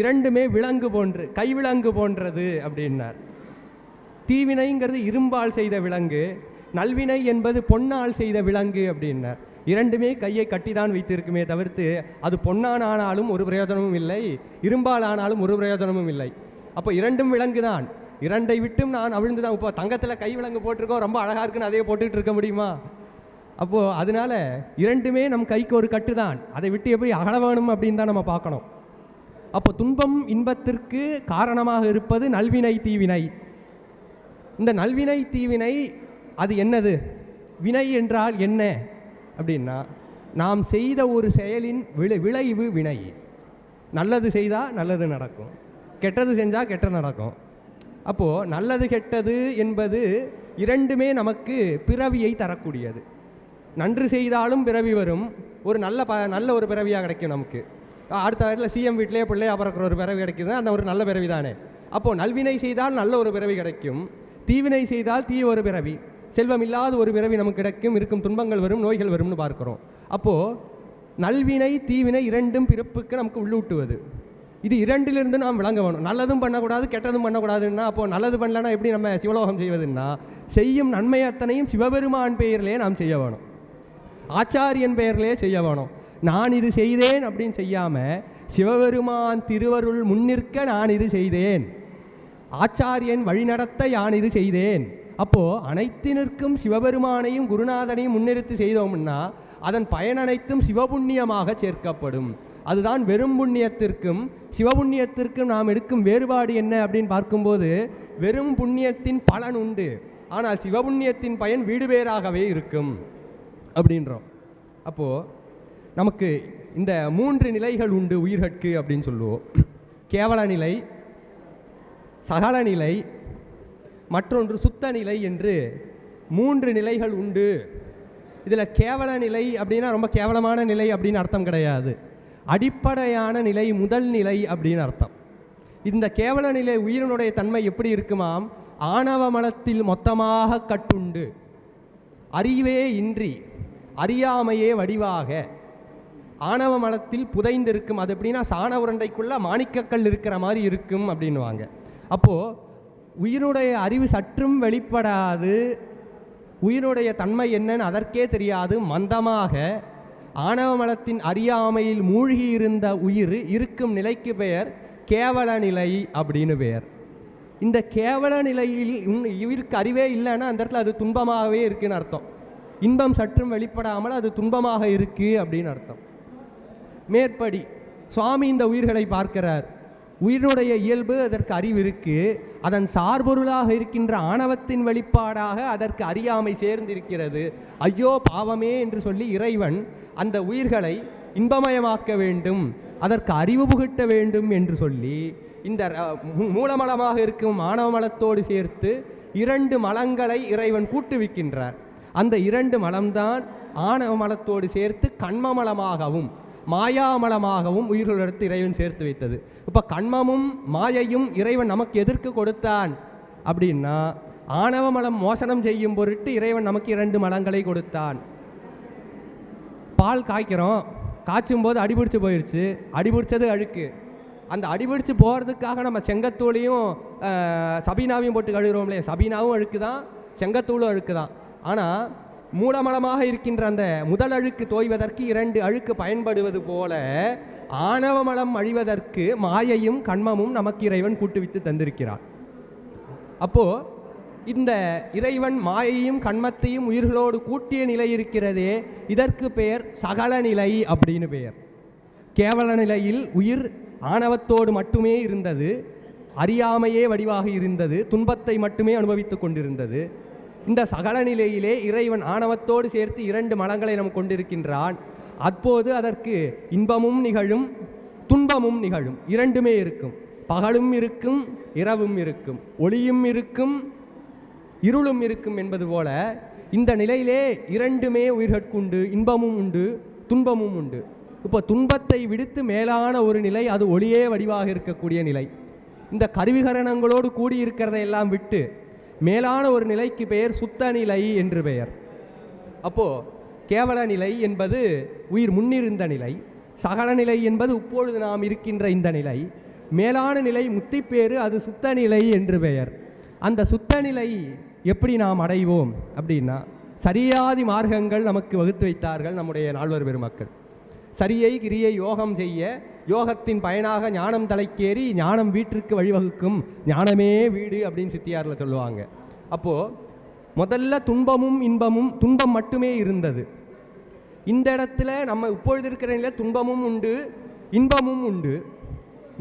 இரண்டுமே விலங்கு போன்று, கைவிலங்கு போன்றது அப்படின்னார். தீவினைங்கிறது இரும்பால் செய்த விலங்கு, நல்வினை என்பது பொன்னால் செய்த விலங்கு அப்படின்னார். இரண்டுமே கையை கட்டிதான் வைத்திருக்குமே தவிர்த்து அது பொன்னான் ஆனாலும் ஒரு பிரயோஜனமும் இல்லை, இரும்பால் ஆனாலும் ஒரு பிரயோஜனமும் இல்லை. அப்போ இரண்டும் விலங்கு தான். இரண்டை விட்டும் நான் அவிழ்ந்து தான். இப்போ தங்கத்தில் கை விலங்கு போட்டிருக்கோம், ரொம்ப அழகாக இருக்குன்னு அதையே போட்டுக்கிட்டு இருக்க முடியுமா? அப்போது அதனால இரண்டுமே நம் கைக்கு ஒரு கட்டு தான். அதை விட்டு எப்படி அகல வேணும் அப்படின்னு தான் நம்ம பார்க்கணும். அப்போ துன்பம் இன்பத்திற்கு காரணமாக இருப்பது நல்வினை தீவினை. இந்த நல்வினை தீவினை அது என்னது? வினை என்றால் என்ன அப்படின்னா, நாம் செய்த ஒரு செயலின் விளைவு வினை. நல்லது செய்தால் நல்லது நடக்கும், கெட்டது செஞ்சால் கெட்டது நடக்கும். அப்போது நல்லது கெட்டது என்பது இரண்டுமே நமக்கு பிறவியை தரக்கூடியது. நன்று செய்தாலும் பிறவி வரும், ஒரு நல்ல ஒரு பிறவியாக கிடைக்கும் நமக்கு. அடுத்த வரையில் சிஎம் வீட்டிலே பிள்ளையா பிறக்கிற ஒரு பிறவி கிடைக்குது, அந்த ஒரு நல்ல பிறவி தானே. அப்போது நல்வினை செய்தால் நல்ல ஒரு பிறவி கிடைக்கும், தீவினை செய்தால் தீ ஒரு பிறவி, செல்வம் இல்லாத ஒரு பிறவி நமக்கு கிடைக்கும், இருக்கும் துன்பங்கள் வரும், நோய்கள் வரும்னு பார்க்குறோம். அப்போது நல்வினை தீவினை இரண்டும் பிறப்புக்கு நமக்கு உள்ளூட்டுவது. இது இரண்டிலிருந்து நாம் விளங்க வேணும். நல்லதும் பண்ணக்கூடாது, கெட்டதும் பண்ணக்கூடாதுன்னா, அப்போது நல்லது பண்ணலன்னா எப்படி நம்ம சிவலோகம் செய்வதுன்னா, செய்யும் நன்மை அத்தனையும் சிவபெருமான் பெயரிலே நாம் செய்ய வேணும், ஆச்சாரியன் பெயரிலே செய்ய வேணும். நான் இது செய்தேன் அப்படின்னு செய்யாமல் சிவபெருமான் திருவருள் முன்னிற்க நான் இது செய்தேன், ஆச்சாரியன் வழிநடத்த யான் இது செய்தேன். அப்போது அனைத்தினருக்கும் சிவபெருமானையும் குருநாதனையும் முன்னிறுத்தி செய்தோம்னா அதன் பயன் அனைத்தும் சிவபுண்ணியமாக சேர்க்கப்படும். அதுதான் வெறும் புண்ணியத்திற்கும் சிவபுண்ணியத்திற்கும் நாம் எடுக்கும் வேறுபாடு என்ன அப்படின்னு பார்க்கும்போது, வெறும் புண்ணியத்தின் பலன் உண்டு, ஆனால் சிவபுண்ணியத்தின் பயன் வீடு பேராகவே இருக்கும் அப்படின்றோம். அப்போது நமக்கு இந்த 3 நிலைகள் உண்டு உயிர்கட்கு அப்படின்னு சொல்லுவோம். கேவல நிலை, சகல நிலை, மற்றொன்று சுத்த நிலை என்று 3 நிலைகள் உண்டு. இதில் கேவல நிலை அப்படின்னா ரொம்ப கேவலமான நிலை அப்படின்னு அர்த்தம் கிடையாது, அடிப்படையான நிலை, முதல் நிலை அப்படின்னு அர்த்தம். இந்த கேவல நிலை உயிரினுடைய தன்மை எப்படி இருக்குமாம்? ஆணவ மலத்தில் மொத்தமாக கட்டுண்டு, அறிவே இன்றி அறியாமையே வடிவாக ஆணவ மலத்தில் புதைந்திருக்கும். அது எப்படின்னா சாண உருண்டைக்குள்ள மாணிக்கக்கல் இருக்கிற மாதிரி இருக்கும் அப்படின்வாங்க. அப்போது உயிரினுடைய அறிவு சற்றும் வெளிப்படாது, உயிரினுடைய தன்மை என்னன்னு அதற்கே தெரியாது, மந்தமாக ஆணவ மலத்தின் அறியாமையில் மூழ்கி இருந்த உயிர் இருக்கும் நிலைக்கு பெயர் கேவல நிலை அப்படின்னு பெயர். இந்த கேவல நிலையில் இவருக்கு அறிவே இல்லைன்னா அந்த இடத்துல அது துன்பமாகவே இருக்குன்னு அர்த்தம். இன்பம் சற்றும் வெளிப்படாமல் அது துன்பமாக இருக்குது அப்படின்னு அர்த்தம். மேற்படி சுவாமி இந்த உயிர்களை பார்க்கிறார். உயிரினுடைய இயல்பு அதற்கு அறிவு இருக்குது, அதன் சார்பொருளாக இருக்கின்ற ஆணவத்தின் வெளிப்பாடாக அதற்கு அறியாமை சேர்ந்திருக்கிறது. ஐயோ பாவமே என்று சொல்லி இறைவன் அந்த உயிர்களை இன்பமயமாக்க வேண்டும், அதற்கு அறிவு புகட்ட வேண்டும் என்று சொல்லி இந்த மூலமலமாக இருக்கும் ஆணவ மலத்தோடு சேர்த்து 2 மலங்களை இறைவன் கூட்டுவிக்கின்றார். அந்த 2 மலம்தான் ஆணவ மலத்தோடு சேர்த்து கண்மமலமாகவும் மாயாமலமாகவும் உயிர்களிடத்து இறைவன் சேர்த்து வைத்தது. இப்போ கண்மமும் மாயையும் இறைவன் நமக்கு எதற்கு கொடுத்தான் அப்படின்னா, ஆணவ மலம் மோசனம் செய்யும் பொருட்டு இறைவன் நமக்கு 2 மலங்களை கொடுத்தான். பால் காய்க்கிறோம், காய்ச்சும் போது அடிபிடிச்சு போயிடுச்சு, அடிபிடிச்சது அழுக்கு. அந்த அடிபிடிச்சு போகிறதுக்காக நம்ம செங்கத்தூளையும் சபீனாவையும் போட்டு கழுவுறோம் இல்லையா, சபீனாவும் அழுக்கு தான், செங்கத்தூளும் அழுக்கு தான். ஆனால் மூலமலமாக இருக்கின்ற அந்த முதல் அழுக்கு தோய்வதற்கு 2 அழுக்கு பயன்படுவது போல ஆணவ மலம் அழிவதற்கு மாயையும் கண்மமும் நமக்கு இறைவன் கூட்டுவித்து தந்திருக்கிறார். அப்போது இந்த இறைவன் மாயையும் கண்மத்தையும் உயிர்களோடு கூட்டிய நிலை இருக்கிறதே, இதற்கு பெயர் சகல நிலை அப்படின்னு பெயர். கேவல நிலையில் உயிர் ஆணவத்தோடு மட்டுமே இருந்தது, அறியாமையே வடிவாக இருந்தது, துன்பத்தை மட்டுமே அனுபவித்து கொண்டிருந்தது. இந்த சகல நிலையிலே இறைவன் ஆணவத்தோடு சேர்த்து 2 மலங்களை நாம் கொண்டிருக்கின்றான். அப்போது அதற்கு இன்பமும் நிகழும், துன்பமும் நிகழும், 2மே இருக்கும். பகலும் இருக்கும், இரவும் இருக்கும், ஒளியும் இருக்கும், இருளும் இருக்கும் என்பது போல இந்த நிலையிலே 2மே உயிர்கட்குண்டு, இன்பமும் உண்டு, துன்பமும் உண்டு. இப்போ துன்பத்தை விடுத்து மேலான ஒரு நிலை, அது ஒளியே வடிவாக இருக்கக்கூடிய நிலை. இந்த கருவிகரணங்களோடு கூடியிருக்கிறதையெல்லாம் விட்டு மேலான ஒரு நிலைக்கு பெயர் சுத்த நிலை என்று பெயர். அப்போது கேவல நிலை என்பது உயிர் முன்னிருந்த நிலை, சகல நிலை என்பது இப்பொழுது நாம் இருக்கின்ற இந்த நிலை, மேலான நிலை முத்திப்பேறு, அது சுத்த நிலை என்று பெயர். அந்த சுத்த நிலை எப்படி நாம் அடைவோம் அப்படின்னா, சரியாதி மார்க்கங்கள் நமக்கு வகுத்து வைத்தார்கள் நம்முடைய நால்வர் பெருமக்கள். சரியை கிரியை யோகம் செய்ய, யோகத்தின் பயனாக ஞானம் தலைக்கேறி, ஞானம் வீட்டிற்கு வழிவகுக்கும், ஞானமே வீடு அப்படின்னு சித்தியாரில் சொல்லுவாங்க. அப்போது முதல்ல துன்பமும் இன்பமும், துன்பம் மட்டுமே இருந்தது. இந்த இடத்துல நம்ம இப்பொழுது இருக்கிற நிலையில் துன்பமும் உண்டு, இன்பமும் உண்டு.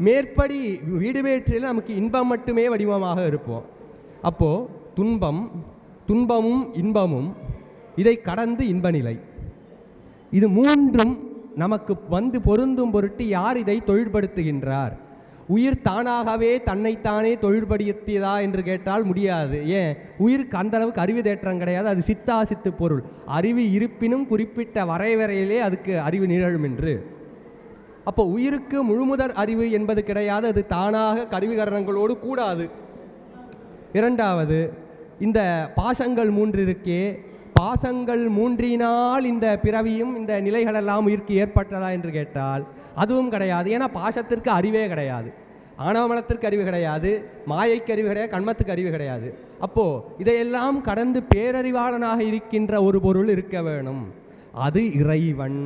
மேற்படி வீடு வேற்றில் நமக்கு இன்பம் மட்டுமே வடிவமாக இருப்போம். அப்போது துன்பமும் இன்பமும், இதை கடந்து இன்ப நிலை, இது 3ம் நமக்கு வந்து பொருந்தும் பொருட்டு யார் இதை தொழிற்படுத்துகின்றார்? உயிர் தானாகவே தன்னைத்தானே தொழிற்படுத்தியதா என்று கேட்டால் முடியாது. ஏன்? உயிருக்கு அந்த அளவுக்கு அறிவு தேற்றம் கிடையாது, அது சித்தாசித்து பொருள். அறிவு இருப்பினும் குறிப்பிட்ட வரைவரையிலே அதுக்கு அறிவு நிகழும் என்று. அப்போ உயிருக்கு முழுமுதற் அறிவு என்பது கிடையாது, அது தானாக கருவிகரணங்களோடு கூடாது. 2வது, இந்த பாசங்கள் 3 இருக்கே, பாசங்கள் 3னால் இந்த பிறவியும் இந்த நிலைகளெல்லாம் உயிர்க்கு ஏற்பட்டதா என்று கேட்டால் அதுவும் கிடையாது. ஏன்னா பாசத்திற்கு அறிவே கிடையாது, ஆணவமலத்திற்கு அறிவு கிடையாது, மாயைக்கு அறிவு கிடையாது, கண்மத்துக்கு அறிவு கிடையாது. அப்போது இதையெல்லாம் கடந்து பேரறிவாளனாக இருக்கின்ற ஒரு பொருள் இருக்க வேணும், அது இறைவன்.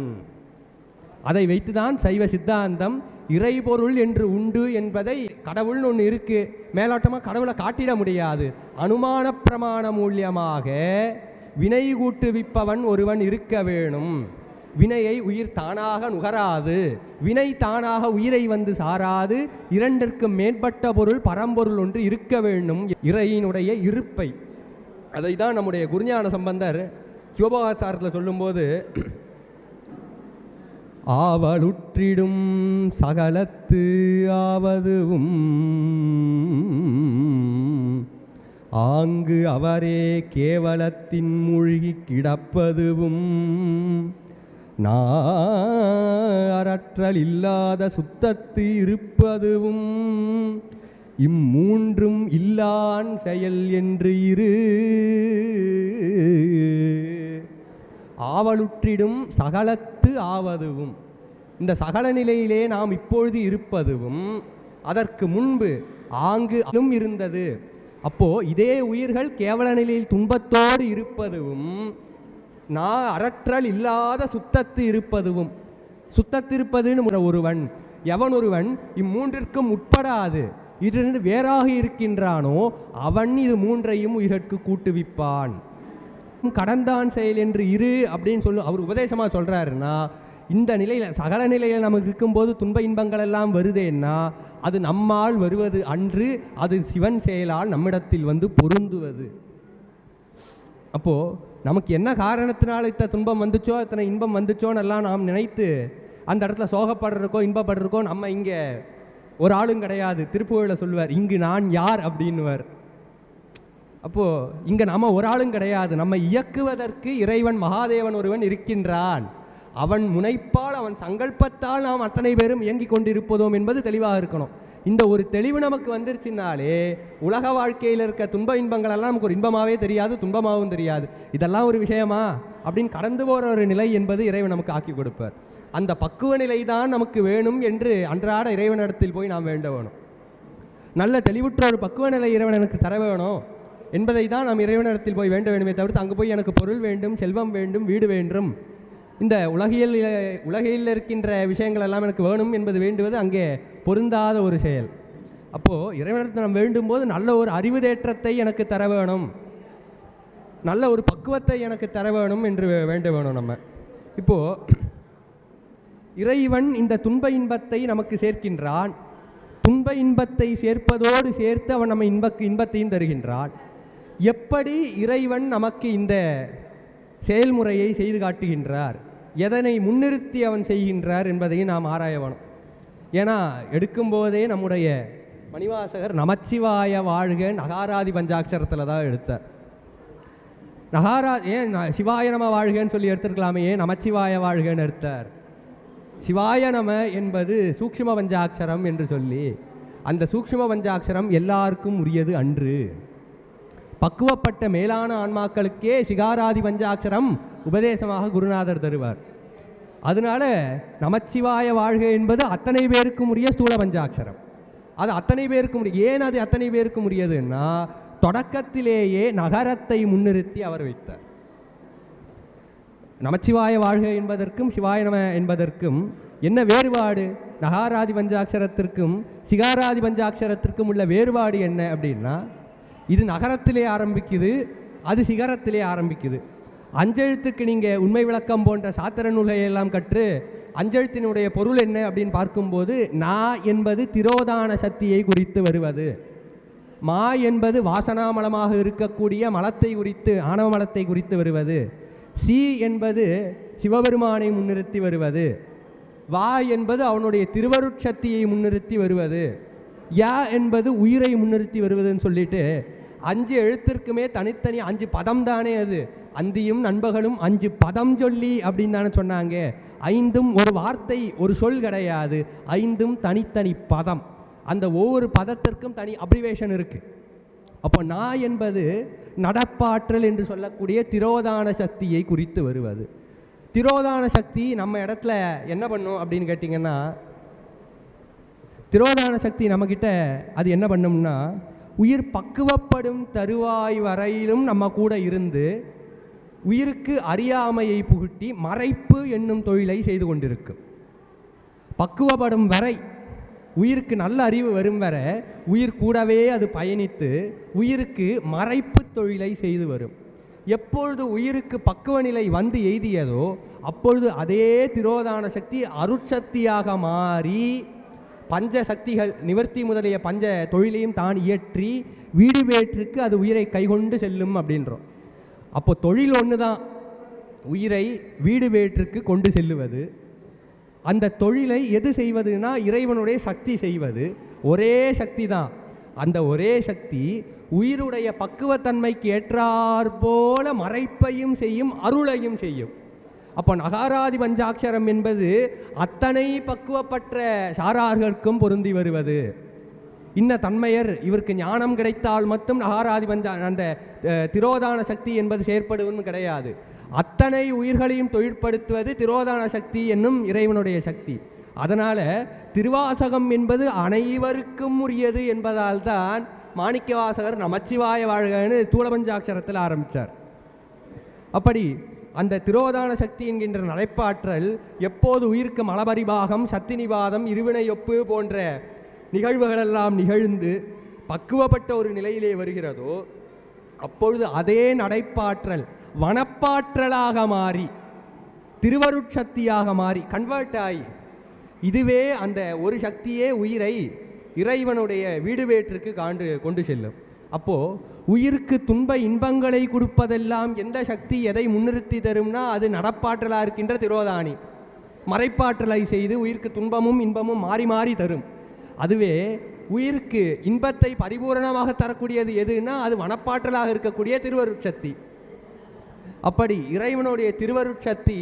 அதை வைத்துதான் சைவ சித்தாந்தம் இறைபொருள் என்று உண்டு என்பதை, கடவுள்னு ஒன்று இருக்கு, மேலோட்டமாக கடவுளை காட்டிட முடியாது, அனுமான பிரமாண மூலியமாக வினை கூட்டுவிப்பவன் ஒருவன் இருக்க வேணும். வினையை உயிர் தானாக நுகராது, வினை தானாக உயிரை வந்து சாராது, 2ற்கு மேற்பட்ட பொருள் பரம்பொருள் ஒன்று இருக்க வேண்டும், இறையினுடைய இருப்பை. அதை தான் நம்முடைய குருஞான சம்பந்தர் சிவபோகாச்சாரத்தில் சொல்லும்போது, ஆவலுற்றிடும் சகலத்து ஆவதுவும் ஆங்கு அவரே கேவலத்தின் மூழ்கி கிடப்பதுவும் நாரற்றல் இல்லாத சுத்தத்து இருப்பதுவும் இம்மூன்றும் இல்லான் செயல் என்று இரு. ஆவலுற்றிடும் சகலத்து ஆவதுவும், இந்த சகல நிலையிலே நாம் இப்பொழுது இருப்பதுவும் அதற்கு முன்பு ஆங்கு இருந்தது. அப்போது இதே உயிர்கள் கேவல நிலையில் துன்பத்தோடு இருப்பதும், நான் அறற்றல் இல்லாத சுத்தத்து இருப்பதும். சுத்தத்திருப்பதுன்னு ஒருவன், எவன் ஒருவன் இம்மூன்றிற்கும் உட்படாது இதிலிருந்து வேறாக இருக்கின்றானோ அவன் இது 3ஐயும் உயிர்க்கு கூட்டுவிப்பான். கடந்தான் செயல் என்று இரு அப்படின்னு அவர் உபதேசமாக சொல்கிறாருன்னா, இந்த நிலையில் சகல நிலையில் நமக்கு இருக்கும்போது துன்ப இன்பங்கள் எல்லாம் வருதேன்னா அது நம்மால் வருவது அன்று, அது சிவன் செயலால் நம்மிடத்தில் வந்து பொருந்துவது. அப்போது நமக்கு என்ன காரணத்தினால் இத்தனை துன்பம் வந்துச்சோ, இத்தனை இன்பம் வந்துச்சோன்னு எல்லாம் நாம் நினைத்து அந்த இடத்துல சோகப்படுறதுக்கோ இன்பப்படுறதுக்கோ நம்ம இங்கே ஒரு ஆளும் கிடையாது. திருப்புகழில் சொல்லுவார், இங்கு நான் யார் அப்படின்னுவர். அப்போது இங்கே நம்ம ஒரு ஆளும் கிடையாது, நம்ம இயக்குவதற்கு இறைவன் மகாதேவன் ஒருவன் இருக்கின்றான். அவன் முனைப்பால், அவன் சங்கல்பத்தால் நாம் அத்தனை பேரும் இயங்கி கொண்டிருப்பதோம் என்பது தெளிவாக இருக்கணும். இந்த ஒரு தெளிவு நமக்கு வந்துருச்சுனாலே உலக வாழ்க்கையில் இருக்க துன்ப இன்பங்களெல்லாம் நமக்கு ஒரு இன்பமாகவே தெரியாது, துன்பமாகவும் தெரியாது. இதெல்லாம் ஒரு விஷயமா அப்படின்னு கடந்து போகிற ஒரு நிலை என்பது இறைவன் நமக்கு ஆக்கி கொடுப்பார். அந்த பக்குவ நிலை தான் நமக்கு வேணும் என்று அன்றாட இறைவனிடத்தில் போய் நாம் வேண்ட வேணும். நல்ல தெளிவுற்ற ஒரு பக்குவ நிலை இறைவன் எனக்கு தர வேணும் என்பதை தான் நாம் இறைவனிடத்தில் போய் வேண்ட வேண்டுமே தவிர்த்து அங்கே போய் எனக்கு பொருள் வேண்டும், செல்வம் வேண்டும், வீடு வேண்டும், இந்த உலகில் இருக்கின்ற விஷயங்கள் எல்லாம் எனக்கு வேணும் என்பது வேண்டுவது அங்கே பொருந்தாத ஒரு செயல். அப்போது இறைவனிடத்தில் நாம் வேண்டும்போது நல்ல ஒரு அறிவு தேற்றத்தை எனக்கு தர வேணும், நல்ல ஒரு பக்குவத்தை எனக்கு தர வேணும் என்று வேண்ட வேணும் நம்ம. இப்போது இறைவன் இந்த துன்ப இன்பத்தை நமக்கு சேர்க்கின்றான். துன்ப இன்பத்தை சேர்ப்பதோடு சேர்த்து அவன் நம்ம இன்பத்தையும் தருகின்றான். எப்படி இறைவன் நமக்கு இந்த செயல்முறையை செய்து காட்டுகின்றார், எதனை முன்னிறுத்தி அவன் செய்கின்றார் என்பதையும் நாம் ஆராய வேணும். ஏன்னா எடுக்கும்போதே நம்முடைய மணிவாசகர் நமச்சிவாய வாழ்க நகாராதி பஞ்சாட்சரத்தில் தான் எடுத்தார். ஏன் சிவாய நம வாழ்கன்னு சொல்லி எடுத்துருக்கலாமே, ஏன் நமச்சிவாய வாழ்கன்னு எடுத்தார்? சிவாய நம என்பது சூக்ஷ்ம பஞ்சாட்சரம் என்று சொல்லி, அந்த சூக்ஷ்ம பஞ்சாட்சரம் எல்லாருக்கும் உரியது அன்று. பக்குவப்பட்ட மேலான ஆன்மாக்களுக்கே சிகாராதி பஞ்சாட்சரம் உபதேசமாக குருநாதர் தருவார். அதனால நமச்சிவாய வாழ்க என்பது அத்தனை பேருக்கும் உரிய ஸ்தூல பஞ்சாட்சரம். அது அத்தனை பேருக்கும் உரிய. ஏன் அது அத்தனை பேருக்கும் உரியதுன்னா, தொடக்கத்திலேயே நகரத்தை முன்னிறுத்தி அவர் வைத்தார். நமச்சிவாய வாழ்க என்பதற்கும் சிவாய நம என்பதற்கும் என்ன வேறுபாடு? நகாராதி பஞ்சாட்சரத்திற்கும் சிகாராதி பஞ்சாட்சரத்திற்கும் உள்ள வேறுபாடு என்ன அப்படின்னா, இது நகரத்திலே ஆரம்பிக்குது, அது சிகரத்திலே ஆரம்பிக்குது. அஞ்செழுத்துக்கு நீங்கள் உண்மை விளக்கம் போன்ற சாத்திர நூல்களையெல்லாம் கற்று அஞ்செழுத்தினுடைய பொருள் என்ன அப்படின்னு பார்க்கும்போது, நா என்பது திரோதான சக்தியை குறித்து வருவது, மா என்பது வாசனாமலமாக இருக்கக்கூடிய மலத்தை குறித்து, ஆணவ மலத்தை குறித்து வருவது, சி என்பது சிவபெருமானை முன்னிறுத்தி வருவது, வா என்பது அவனுடைய திருவருட்சக்தியை முன்னிறுத்தி வருவது, யா என்பது உயிரை முன்னிறுத்தி வருவதுன்னு சொல்லிட்டு 5 எழுத்திற்குமே தனித்தனி 5 பதம் தானே. அது அந்தியும் நண்பகலும் 5 பதம் சொல்லி அப்படின்னு தானே சொன்னாங்க. 5ம் ஒரு வார்த்தை, ஒரு சொல் கிடையாது, 5ம் தனித்தனி பதம். அந்த ஒவ்வொரு பதத்திற்கும் தனி அப்ரிவேஷன் இருக்கு. அப்போ நான் என்பது நடப்பாற்றல் என்று சொல்லக்கூடிய திரோதான சக்தியை குறித்து வருவது. திரோதான சக்தி நம்ம இடத்துல என்ன பண்ணும் அப்படின்னு கேட்டிங்கன்னா, திரோதான சக்தி நம்மக்கிட்ட அது என்ன பண்ணும்னா, உயிர் பக்குவப்படும் தருவாய் வரையிலும் நம்ம கூட இருந்து உயிருக்கு அறியாமையை புகுட்டி மறைப்பு என்னும் தொழிலை செய்து கொண்டிருக்கும். பக்குவப்படும் வரை, உயிருக்கு நல்ல அறிவு வரும் வரை உயிர் கூடவே அது பயணித்து உயிருக்கு மறைப்பு தொழிலை செய்து வரும். எப்பொழுது உயிருக்கு பக்குவ நிலை வந்து எய்தியதோ அப்பொழுது அதே திரோதான சக்தி அருட்சக்தியாக மாறி பஞ்ச சக்திகள் நிவர்த்தி முதலிய பஞ்ச தொழிலையும் தான் இயற்றி வீடு வேற்றுக்கு அது உயிரை கைகொண்டு செல்லும் அப்படின்றோம். அப்போ தொழில் ஒன்று தான், உயிரை வீடு வேற்றுக்கு கொண்டு செல்லுவது. அந்த தொழிலை எது செய்வதுன்னா இறைவனுடைய சக்தி செய்வது. ஒரே சக்தி தான். அந்த ஒரே சக்தி உயிருடைய பக்குவத்தன்மைக்கு ஏற்றாற்போல மறைப்பையும் செய்யும், அருளையும் செய்யும். அப்போ நகாராதி பஞ்சாட்சரம் என்பது அத்தனை பக்குவப்பட்ட சாரார்களுக்கும் பொருந்தி வருவது. இன்ன தன்மையர் இவருக்கு ஞானம் கிடைத்தால் மட்டும் நகாராதி அந்த திரோதான சக்தி என்பது செயற்படுவதும் கிடையாது. அத்தனை உயிர்களையும் தொழிற்படுத்துவது திரோதான சக்தி என்னும் இறைவனுடைய சக்தி. அதனால் திருவாசகம் என்பது அனைவருக்கும் உரியது என்பதால் தான் மாணிக்கவாசகர் நமச்சிவாய வாழ்கன்னு தூளபஞ்சாட்சரத்தில் ஆரம்பித்தார். அப்படி அந்த திரோதான சக்தி என்கின்ற நடைப்பாற்றல் எப்போது உயிருக்கு மலபரிபாகம், சத்தினிபாதம், இருவினையொப்பு போன்ற நிகழ்வுகளெல்லாம் நிகழ்ந்து பக்குவப்பட்ட ஒரு நிலையிலே வருகிறதோ அப்பொழுது அதே நடைப்பாற்றல் வனப்பாற்றலாக மாறி திருவருட்சக்தியாக மாறி கன்வெர்ட் ஆகி, இதுவே அந்த ஒரு சக்தியே உயிரை இறைவனுடைய வீடு வேற்றுக்கு கொண்டு செல்லும். அப்போது உயிருக்கு துன்ப இன்பங்களை கொடுப்பதெல்லாம் எந்த சக்தி எதை முன்னிறுத்தி தரும்னா அது நடப்பாற்றலாக இருக்கின்ற திரோதானி மறைப்பாற்றலை செய்து உயிருக்கு துன்பமும் இன்பமும் மாறி மாறி தரும். அதுவே உயிருக்கு இன்பத்தை பரிபூரணமாக தரக்கூடியது எதுன்னா அது வனப்பாற்றலாக இருக்கக்கூடிய திருவருட்சக்தி. அப்படி இறைவனுடைய திருவருட்சக்தி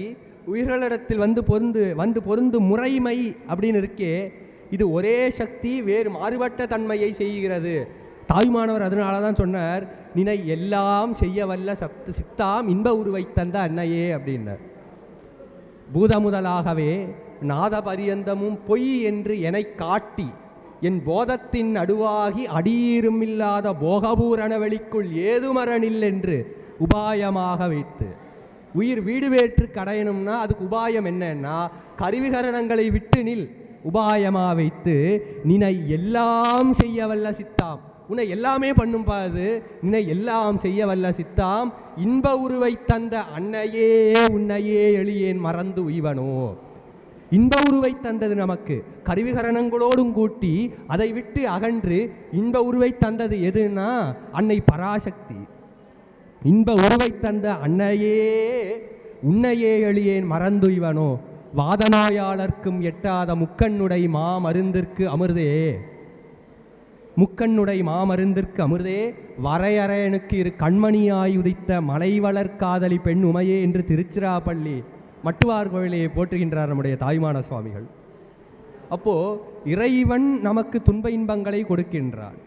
உயிர்களிடத்தில் வந்து பொருந்து முறைமை அப்படின்னு இருக்கே, இது ஒரே சக்தி வேறு மாறுபட்ட தன்மையை செய்கிறது. தாய்மானவர் அதனால தான் சொன்னார், நினை எல்லாம் செய்ய வல்ல சித்தாம் இன்ப உருவை தந்த அன்னையே அப்படின்னார். பூதமுதலாகவே நாத பரியந்தமும் பொய் என்று என்னை காட்டி என் போதத்தின் நடுவாகி அடியீரும் இல்லாத போகபூரண வெளிக்குள் ஏதுமரனில் என்று உபாயமாக வைத்து உயிர் வீடு வேற்று கடையணும்னா அதுக்கு உபாயம் என்னன்னா கருவிகரணங்களை விட்டு நில், உபாயமா வைத்து நினை எல்லாம் செய்ய வல்ல சித்தாம். உன்னை எல்லாமே பண்ணும் பாது, நினை எல்லாம் செய்ய வல்ல சித்தாம். இன்ப உருவை தந்த அன்னையே உன்னையே எளியேன் மறந்து உய்வனோ. இன்ப உருவை தந்தது நமக்கு கருவிகரணங்களோடும் கூட்டி அதை விட்டு அகன்று இன்ப உருவை தந்தது எதுன்னா அன்னை பராசக்தி. இன்ப உருவை தந்த அன்னையே உன்னையே எளியேன் மறந்துய்வனோ. வாதநோயாளர்க்கும் எட்டாத முக்கண்ணுடை மாமருந்திற்கு அமிர்தே, முக்கண்ணுடை மாமருந்திற்கு அமிர்தே, வரையறையனுக்கு இரு கண்மணியாய் உதித்த மலைவளர் காதலி பெண் உமையே என்று திருச்சிராப்பள்ளி மட்டுவார் கோயிலையை போற்றுகின்றார் நம்முடைய தாய்மான சுவாமிகள். அப்போ இறைவன் நமக்கு துன்ப இன்பங்களை கொடுக்கின்றான்.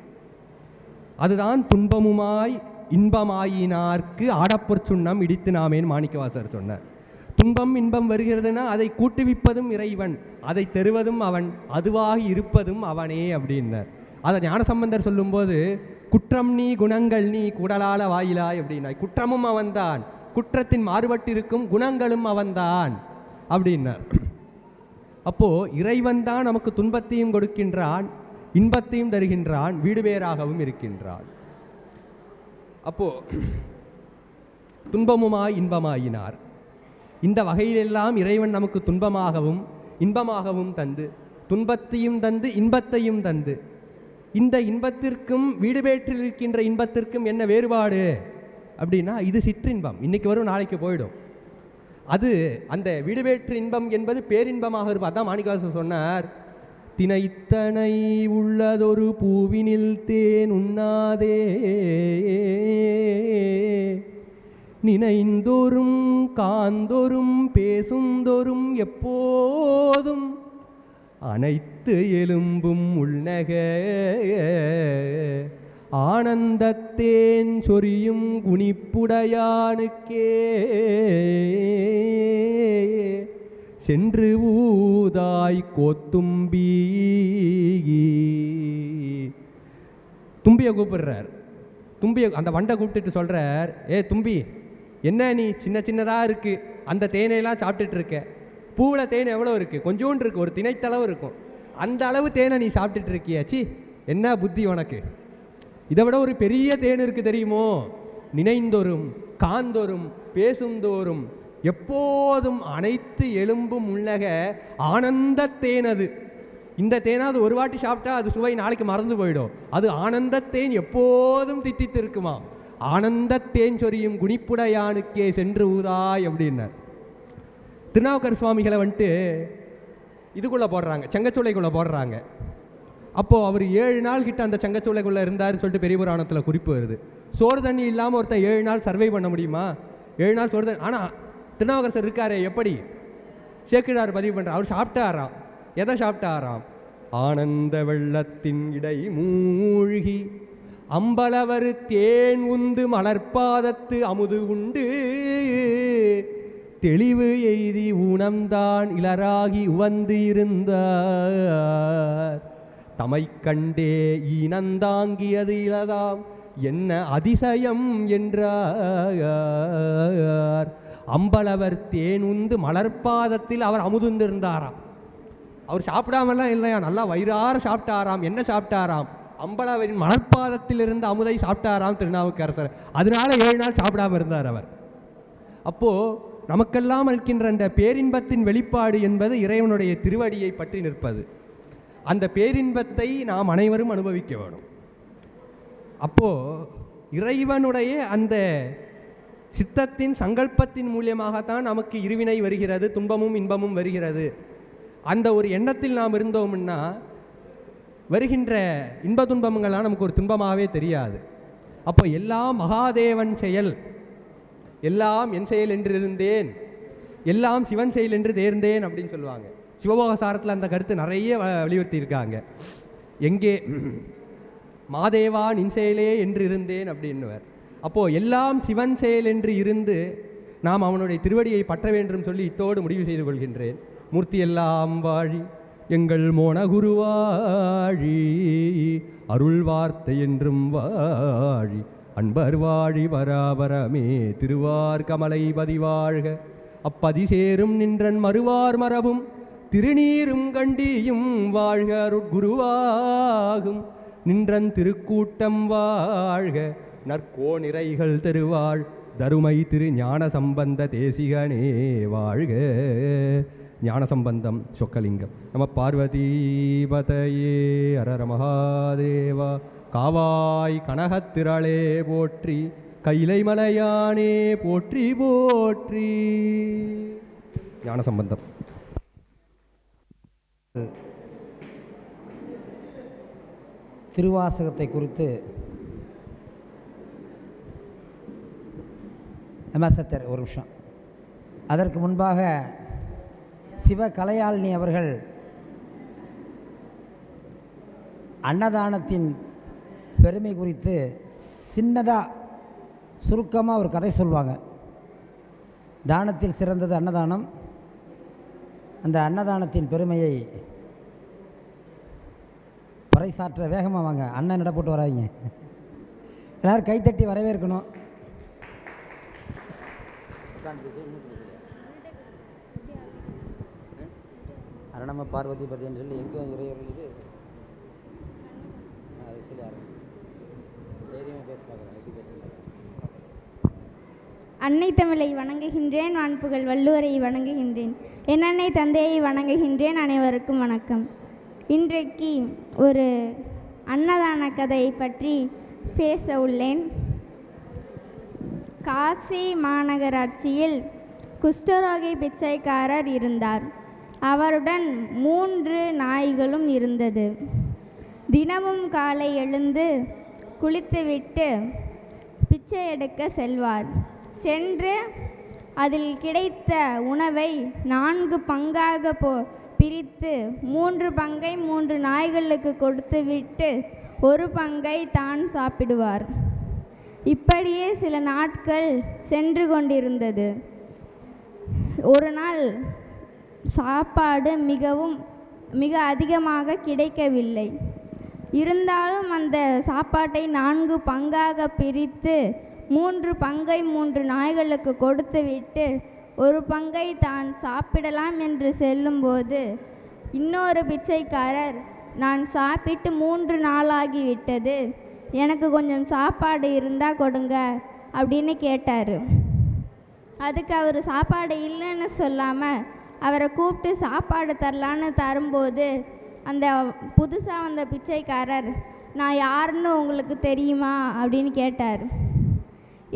அதுதான் துன்பமுமாய் இன்பமாயினார்க்கு ஆடப்பொற் சுண்ணம் இடித்து நாமேன் மாணிக்கவாசர் சொன்னார். துன்பம் இன்பம் வருகிறதுனா அதை கூட்டுவிப்பதும் இறைவன், அதை தருவதும் அவன், அதுவாகி இருப்பதும் அவனே அப்படின்னார். அதை ஞானசம்பந்தர் சொல்லும்போது குற்றம் நீ குணங்கள் நீ குடலால வாயிலாய் அப்படின்னாய். குற்றமும் அவன்தான், குற்றத்தின் மாறுபட்டிருக்கும் குணங்களும் அவன்தான் அப்படின்னார். அப்போ இறைவன் தான் நமக்கு துன்பத்தையும் கொடுக்கின்றான், இன்பத்தையும் தருகின்றான், வீடு பேராகவும் இருக்கின்றான். அப்போ துன்பமுமாய் இன்பமாயினார். இந்த வகையிலெல்லாம் இறைவன் நமக்கு துன்பமாகவும் இன்பமாகவும் தந்து, துன்பத்தையும் தந்து இன்பத்தையும் தந்து, இந்த இன்பத்திற்கும் வீடு பேற்றில் இருக்கின்ற இன்பத்திற்கும் என்ன வேறுபாடு அப்படின்னா, இது சிற்றின்பம், இன்னைக்கு வரும் நாளைக்கு போயிடும். அது அந்த வீடு பேற்று இன்பம் என்பது பேரின்பமாக இருப்பா. அதான் மாணிக்கவாசகர் சொன்னார், தினைத்தனை உள்ளதொரு பூவினில் தேன் உண்ணாதே, நினைந்தோறும் காந்தோறும் பேசுந்தோறும் எப்போதும் அனைத்து எலும்பும் உள்நக ஆனந்தத்தேன் சொரியும் குணிப்புடையானுக்கே சென்று ஊதாய் கோத்தும்பி. தும்பியை கூப்பிடுறார். தும்பியை அந்த வண்டை கூப்பிட்டுட்டு சொல்கிறார், ஏ தும்பி, என்ன நீ சின்ன சின்னதாக இருக்குது அந்த தேனையெல்லாம் சாப்பிட்டுட்டு இருக்க. பூவில் தேன் எவ்வளோ இருக்குது? கொஞ்சோண்டு இருக்குது, ஒரு திணைத்தளவு இருக்கும். அந்த அளவு தேனை நீ சாப்பிட்டுட்டு இருக்கியாச்சி, என்ன புத்தி உனக்கு? இதை விட ஒரு பெரிய தேன் இருக்குது தெரியுமோ. நினைந்தோறும் காந்தோறும் பேசுந்தோறும் எப்போதும் அனைத்து எலும்பும் உள்ளக ஆனந்த தேனது. இந்த தேனாவது ஒரு வாட்டி சாப்பிட்டா அது சுவை நாளைக்கு மறந்து போயிடும். அது ஆனந்தத்தேன் எப்போதும் தித்தித்து இருக்குமா. ஆனந்தத்தேன் சொரியும் குணிப்புடையானுக்கே சென்று ஊதாய் அப்படின்னார். திருநாவுக்கர் சுவாமிகளை வந்துட்டு இதுக்குள்ளே போடுறாங்க, செங்கச்சூளைக்குள்ளே போடுறாங்க. அப்போது அவர் 7 நாள் கிட்ட அந்த செங்கச்சூளைக்குள்ளே இருந்தாருன்னு சொல்லிட்டு பெரிய புராணத்தில் குறிப்பு வருது. சோறு தண்ணி இல்லாமல் ஒருத்தன் 7 நாள் சர்வை பண்ண முடியுமா? 7 நாள் சோறு தண்ணி. ஆனால் திருநாவுக்கரசர் இருக்காரே, எப்படி சேக்கிழார் பதிவு பண்ணுறார், அவர் சாப்பிட்டாராம். எதை சாப்பிட்டாராம்? ஆனந்த வெள்ளத்தின் இடை மூழ்கி அம்பலவர் தேன் உந்து மலர்பாதத்து அமுது உண்டு தெளிவு எய்தி ஊனம்தான் இளராகி உவந்து இருந்தார். தமை கண்டே ஈனந்தாங்கியது இளதாம் என்ன அதிசயம் என்றார். அம்பலவர் தேன் உந்து மலர்பாதத்தில் அவர் அமுதுந்திருந்தாராம். அவர் சாப்பிடாமலாம் இல்லையா, நல்லா வயிறார சாப்பிட்டாராம். என்ன சாப்பிட்டாராம்? அம்பலவரின் மலர்பாதத்தில் இருந்த அமுதை சாப்பிட்டாராம் திருநாவுக்கரசர். அதனால 7 நாள் சாப்பிடாம இருந்தார் அவர். அப்போது நமக்கெல்லாம் இருக்கின்ற அந்த பேரின்பத்தின் வெளிப்பாடு என்பது இறைவனுடைய திருவடியை பற்றி நிற்பது. அந்த பேரின்பத்தை நாம் அனைவரும் அனுபவிக்க வேணும். அப்போது இறைவனுடைய அந்த சித்தத்தின் சங்கல்பத்தின் மூலியமாகத்தான் நமக்கு இருவினை வருகிறது, துன்பமும் இன்பமும் வருகிறது. அந்த ஒரு எண்ணத்தில் நாம் இருந்தோம்னா வருகின்ற இன்ப துன்பங்கள்லாம் நமக்கு ஒரு துன்பமாகவே தெரியாது. அப்போ எல்லாம் மகாதேவன் செயல், எல்லாம் என் செயல் என்று இருந்தேன், எல்லாம் சிவன் செயல் என்று தேர்ந்தேன் அப்படின்னு சொல்லுவாங்க. சிவபோகசாரத்தில் அந்த கருத்து நிறைய வலியுறுத்தி இருக்காங்க. எங்கே மாதேவா நின் செயலே என்று இருந்தேன் அப்படின்னுவர். அப்போது எல்லாம் சிவன் செயல் என்று இருந்து நாம் அவனுடைய திருவடியை பற்ற வேண்டும் சொல்லி இத்தோடு முடிவு செய்து கொள்கின்றேன். மூர்த்தி எல்லாம் வாழி எங்கள் மோனகுருவாழி அருள் வார்த்தை என்றும் வாழி அன்பர் வாழி வராபரமே திருவார் கமலை பதிவாழ்க அப்பதி சேரும் நின்றன் மறுவார் மரபும் திருநீரும் கண்டியும் வாழ்க அருட்குருவாகும் நின்றன் திருக்கூட்டம் வாழ்க நற்கோணிரைகள் திருவாழ் தருமை திரு ஞான சம்பந்த தேசிகனே வாழ்க. ஞான சம்பந்தம் சொக்கலிங்கம். நம பார்வதீபதையே அரர மகாதேவா. காவாய் கனகத்திரளே போற்றி, கைலை மலையானே போற்றி போற்றி. ஞான சம்பந்தம். திருவாசகத்தை குறித்து அம்பாசடர் ஒரு நிமிஷம். அதற்கு முன்பாக சிவ கலையாளினி அவர்கள் அன்னதானத்தின் பெருமை குறித்து சின்னதாக சுருக்கமாக ஒரு கதை சொல்லுவாங்க. தானத்தில் சிறந்தது அன்னதானம். அந்த அன்னதானத்தின் பெருமையை பறைசாற்ற வேகமாக வாங்க. அண்ணன் நட போட்டு வராதிங்க. எல்லோரும் கைத்தட்டி வரவேற்கணும். அரணம பார்வதி பதி சொல்லி எங்கே இறையர்கள் இது சொல்லி தைரியமாக பேசுவாங்க. அன்னை தமிழை வணங்குகின்றேன், வான்புகள் வள்ளுவரை வணங்குகின்றேன், என் அன்னை தந்தையை வணங்குகின்றேன். அனைவருக்கும் வணக்கம். இன்றைக்கு ஒரு அன்னதான கதையை பற்றி பேச உள்ளேன். காசி மாநகராட்சியில் குஷ்டரோகி பிச்சைக்காரர் இருந்தார். அவருடன் 3 நாய்களும் இருந்தது. தினமும் காலை எழுந்து குளித்துவிட்டு பிச்சை எடுக்க செல்வார். சென்று அதில் கிடைத்த உணவை 4 பங்காக பிரித்து 3 பங்கை 3 நாய்களுக்கு கொடுத்துவிட்டு 1 பங்கை தான் சாப்பிடுவார். இப்படியே சில நாட்கள் சென்று கொண்டிருந்தது. ஒரு நாள் சாப்பாடு மிக அதிகமாக கிடைக்கவில்லை. இருந்தாலும் அந்த சாப்பாட்டை 4 பங்காக பிரித்து 3 பங்கை 3 நாய்களுக்கு கொடுத்துவிட்டு 1 பங்கை தான் சாப்பிடலாம் என்று செல்லும்போது இன்னொரு பிச்சைக்காரர், நான் சாப்பிட்டு 3 நாளாகிவிட்டது, எனக்கு கொஞ்சம் சாப்பாடு இருந்தால் கொடுங்க அப்படின்னு கேட்டார். அதுக்கு அவர் சாப்பாடு இல்லைன்னு சொல்லாமல் அவரை கூப்பிட்டு சாப்பாடு தரலான்னு தரும்போது அந்த புதுசாக வந்த பிச்சைக்காரர், நான் யாருன்னு உங்களுக்கு தெரியுமா அப்படின்னு கேட்டார்.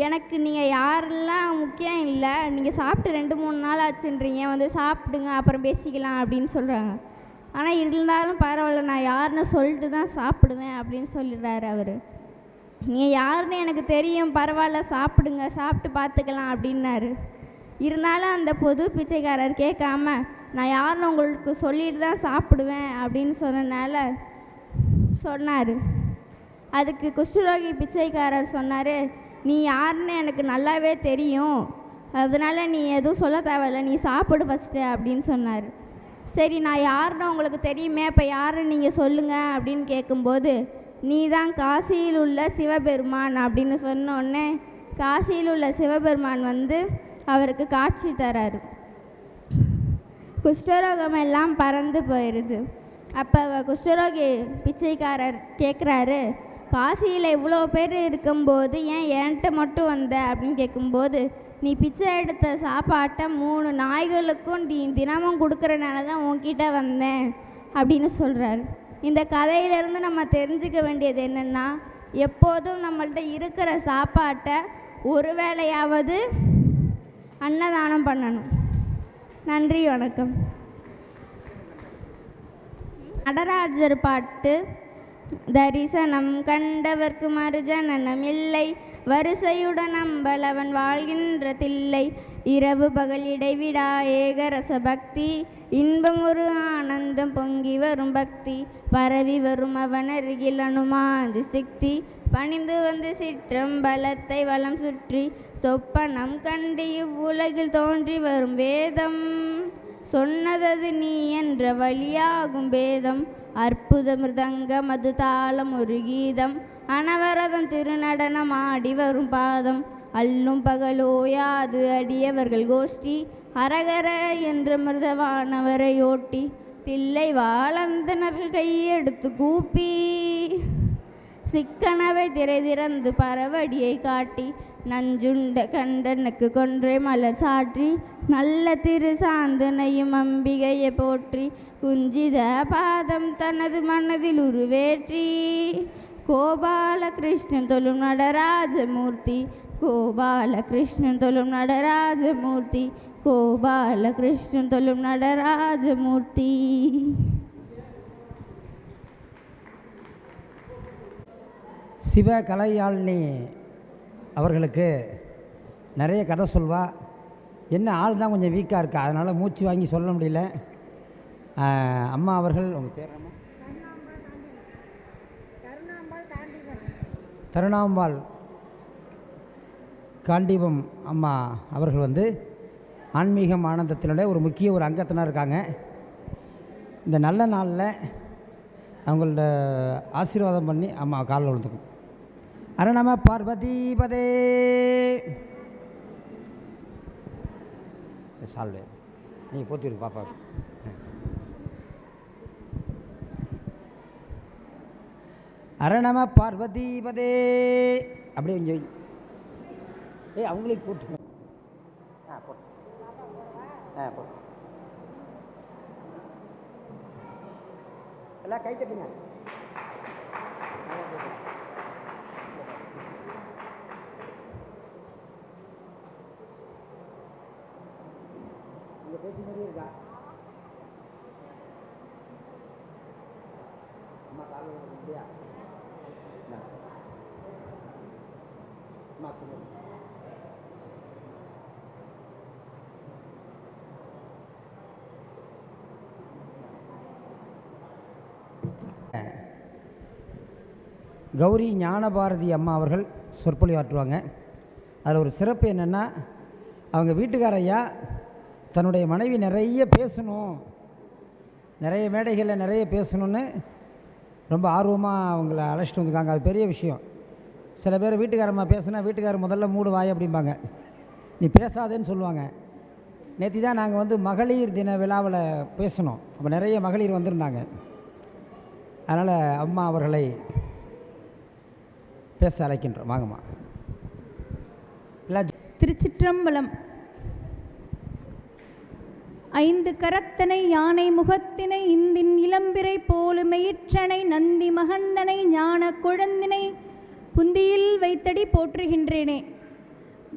எனக்கு நீங்கள் யாரெல்லாம் முக்கியம் இல்லை, நீங்கள் சாப்பிட்டு 2-3 நாள் ஆச்சுன்றீங்க, வந்து சாப்பிடுங்க அப்புறம் பேசிக்கலாம் அப்படின்னு சொல்கிறாங்க. ஆனால் இருந்தாலும் பரவாயில்ல, நான் யாருன்னு சொல்லிட்டு தான் சாப்பிடுவேன் அப்படின்னு சொல்லிடுறாரு அவர். நீங்கள் யாருன்னு எனக்கு தெரியும், பரவாயில்ல சாப்பிடுங்க, சாப்பிட்டு பார்த்துக்கலாம் அப்படின்னாரு. இருந்தாலும் அந்த பொது பிச்சைக்காரர் கேட்காம, நான் யாருன்னு உங்களுக்கு சொல்லிட்டு தான் சாப்பிடுவேன் அப்படின்னு சொன்னார். அதுக்கு குஷ்டரோகி பிச்சைக்காரர் சொன்னார், நீ யாருன்னு எனக்கு நல்லாவே தெரியும், அதனால் நீ எதுவும் சொல்ல தேவையில்ல, நீ சாப்பிடு ஃபஸ்ட்டு அப்படின்னு சொன்னார். சரி, நான் யாருன்னு உங்களுக்கு தெரியுமே, இப்போ யாருன்னு நீங்கள் சொல்லுங்கள் அப்படின்னு கேட்கும்போது, நீ தான் காசியில் உள்ள சிவபெருமான் அப்படின்னு சொன்னோடனே காசியில் உள்ள சிவபெருமான் வந்து அவருக்கு காட்சி தராரு. குஷ்டரோகம் எல்லாம் பறந்து போயிடுது. அப்போ குஷ்டரோகி பிச்சைக்காரர் கேட்குறாரு, காசியில் இவ்வளோ பேர் இருக்கும்போது ஏன் என்கிட்ட மட்டும் வந்த அப்படின்னு கேட்கும்போது, நீ பிச்சை எடுத்த சாப்பாட்டை 3 நாய்களுக்கும் தினமும் கொடுக்குறனால தான் உன்கிட்ட வந்தேன் அப்படின்னு சொல்கிறார். இந்த கதையிலேருந்து நம்ம தெரிஞ்சுக்க வேண்டியது என்னென்னா, எப்போதும் நம்மள்ட்ட இருக்கிற சாப்பாட்டை ஒரு வேளையாவது அன்னதானம் பண்ணணும். நன்றி, வணக்கம். நடராஜர் பாட்டு. தரிசனம் கண்டவர்க்கு மறுஜனனம் இல்லை, வரிசையுடன் அம்பலவன் வாழ்கின்ற தில்லை, இரவு பகல் இடைவிடா ஏகரச பக்தி, இன்பம் ஒரு ஆனந்தம் பொங்கி வரும் பக்தி, பரவி வரும் அவன் அருகில் அனுமாதி சிக்தி, பணிந்து வந்து சிற்றம்பலத்தை வலம் சுற்றி சொப்பனம் கண்டு இவ்வுலகில் தோன்றி வரும் வேதம், சொன்னதது நீ என்ற வழியாகும் பேதம், அற்புத மிருதங்கம் அது தாளம் ஒரு கீதம், அனவரதம் திருநடனம் ஆடி வரும் பாதம், அல்லும் பகலோயாது அடியவர்கள் கோஷ்டி அரகர என்ற மிருதவானவரை ஓட்டி தில்லை வாழந்தனர்கள் கையெடுத்து கூப்பி சிக்கனவை திரை திறந்து பரவடியை காட்டி நஞ்சுண்ட கண்டனுக்கு கொன்றை மலர் சாற்றி நல்ல திரு சாந்தனையும் அம்பிகையை போற்றி குஞ்சித பாதம் தனது மனதில் உருவேற்றி கோபாலகிருஷ்ணன் தொழும் நடராஜமூர்த்தி கோபாலகிருஷ்ணன் தொழும் நடராஜமூர்த்தி கோபாலகிருஷ்ணன் தொழும் நடராஜமூர்த்தி. சிவ கலையாளினி அவர்களுக்கு நிறைய கதை சொல்வா. என்ன ஆள் தான் கொஞ்சம் வீக்காக இருக்கா, அதனால் மூச்சு வாங்கி சொல்ல முடியல. அம்மா அவர்கள், உங்கள் பேர் அம்மா? தருணாம்பாள் காண்டீபம் அம்மா அவர்கள் வந்து ஆன்மீகம் ஆனந்தத்தினுடைய ஒரு முக்கிய ஒரு அங்கத்தினர் இருக்காங்க. இந்த நல்ல நாளில் அவங்களோட ஆசீர்வாதம் பண்ணி அம்மா காலில் விழுந்துக்கும். அரணம பார்வதிபதே. சால்வே நீங்கள் போத்திருக்கு பாப்பா. அரணம பார்வதிபதே. அப்படியே கொஞ்சம் அவங்களுக்கு போட்டுக்கோ. போட்டு போட்டு எல்லாம் கை தட்டுங்க. உங்கள் பேச்சு மாதிரியே இருக்கா அம்மா? காலையில் இல்லையா? அம்மா கௌரி ஞானபாரதி அம்மா அவர்கள் சொற்பொழிவாற்றுவாங்க. அதில் ஒரு சிறப்பு என்னென்னா, அவங்க வீட்டுக்காரையா தன்னுடைய மனைவி நிறைய பேசணும், நிறைய மேடைகளில் நிறைய பேசணுன்னு ரொம்ப ஆர்வமாக அவங்கள அழைச்சிட்டு வந்திருக்காங்க. அது பெரிய விஷயம். சில பேர் வீட்டுக்காரம்மா பேசுனா வீட்டுக்காரர் முதல்ல மூடு வாய் அப்படிம்பாங்க, நீ பேசாதேன்னு சொல்லுவாங்க. நேற்று தான் நாங்கள் வந்து மகளிர் தின விழாவில் பேசணும். அப்போ நிறைய மகளிர் வந்திருந்தாங்க. அதனால் அம்மா அவர்களை பேச அழைக்கின்றோம். வாங்கம்மா. திருச்சிற்றம்பலம். ஐந்து கரத்தனை யானை முகத்தினை இந்தின் இளம்பிரை போலுமெயிற்றனை நந்தி மகந்தனை ஞான குழந்தினை புந்தியில் வைத்தடி போற்றுகின்றேனே.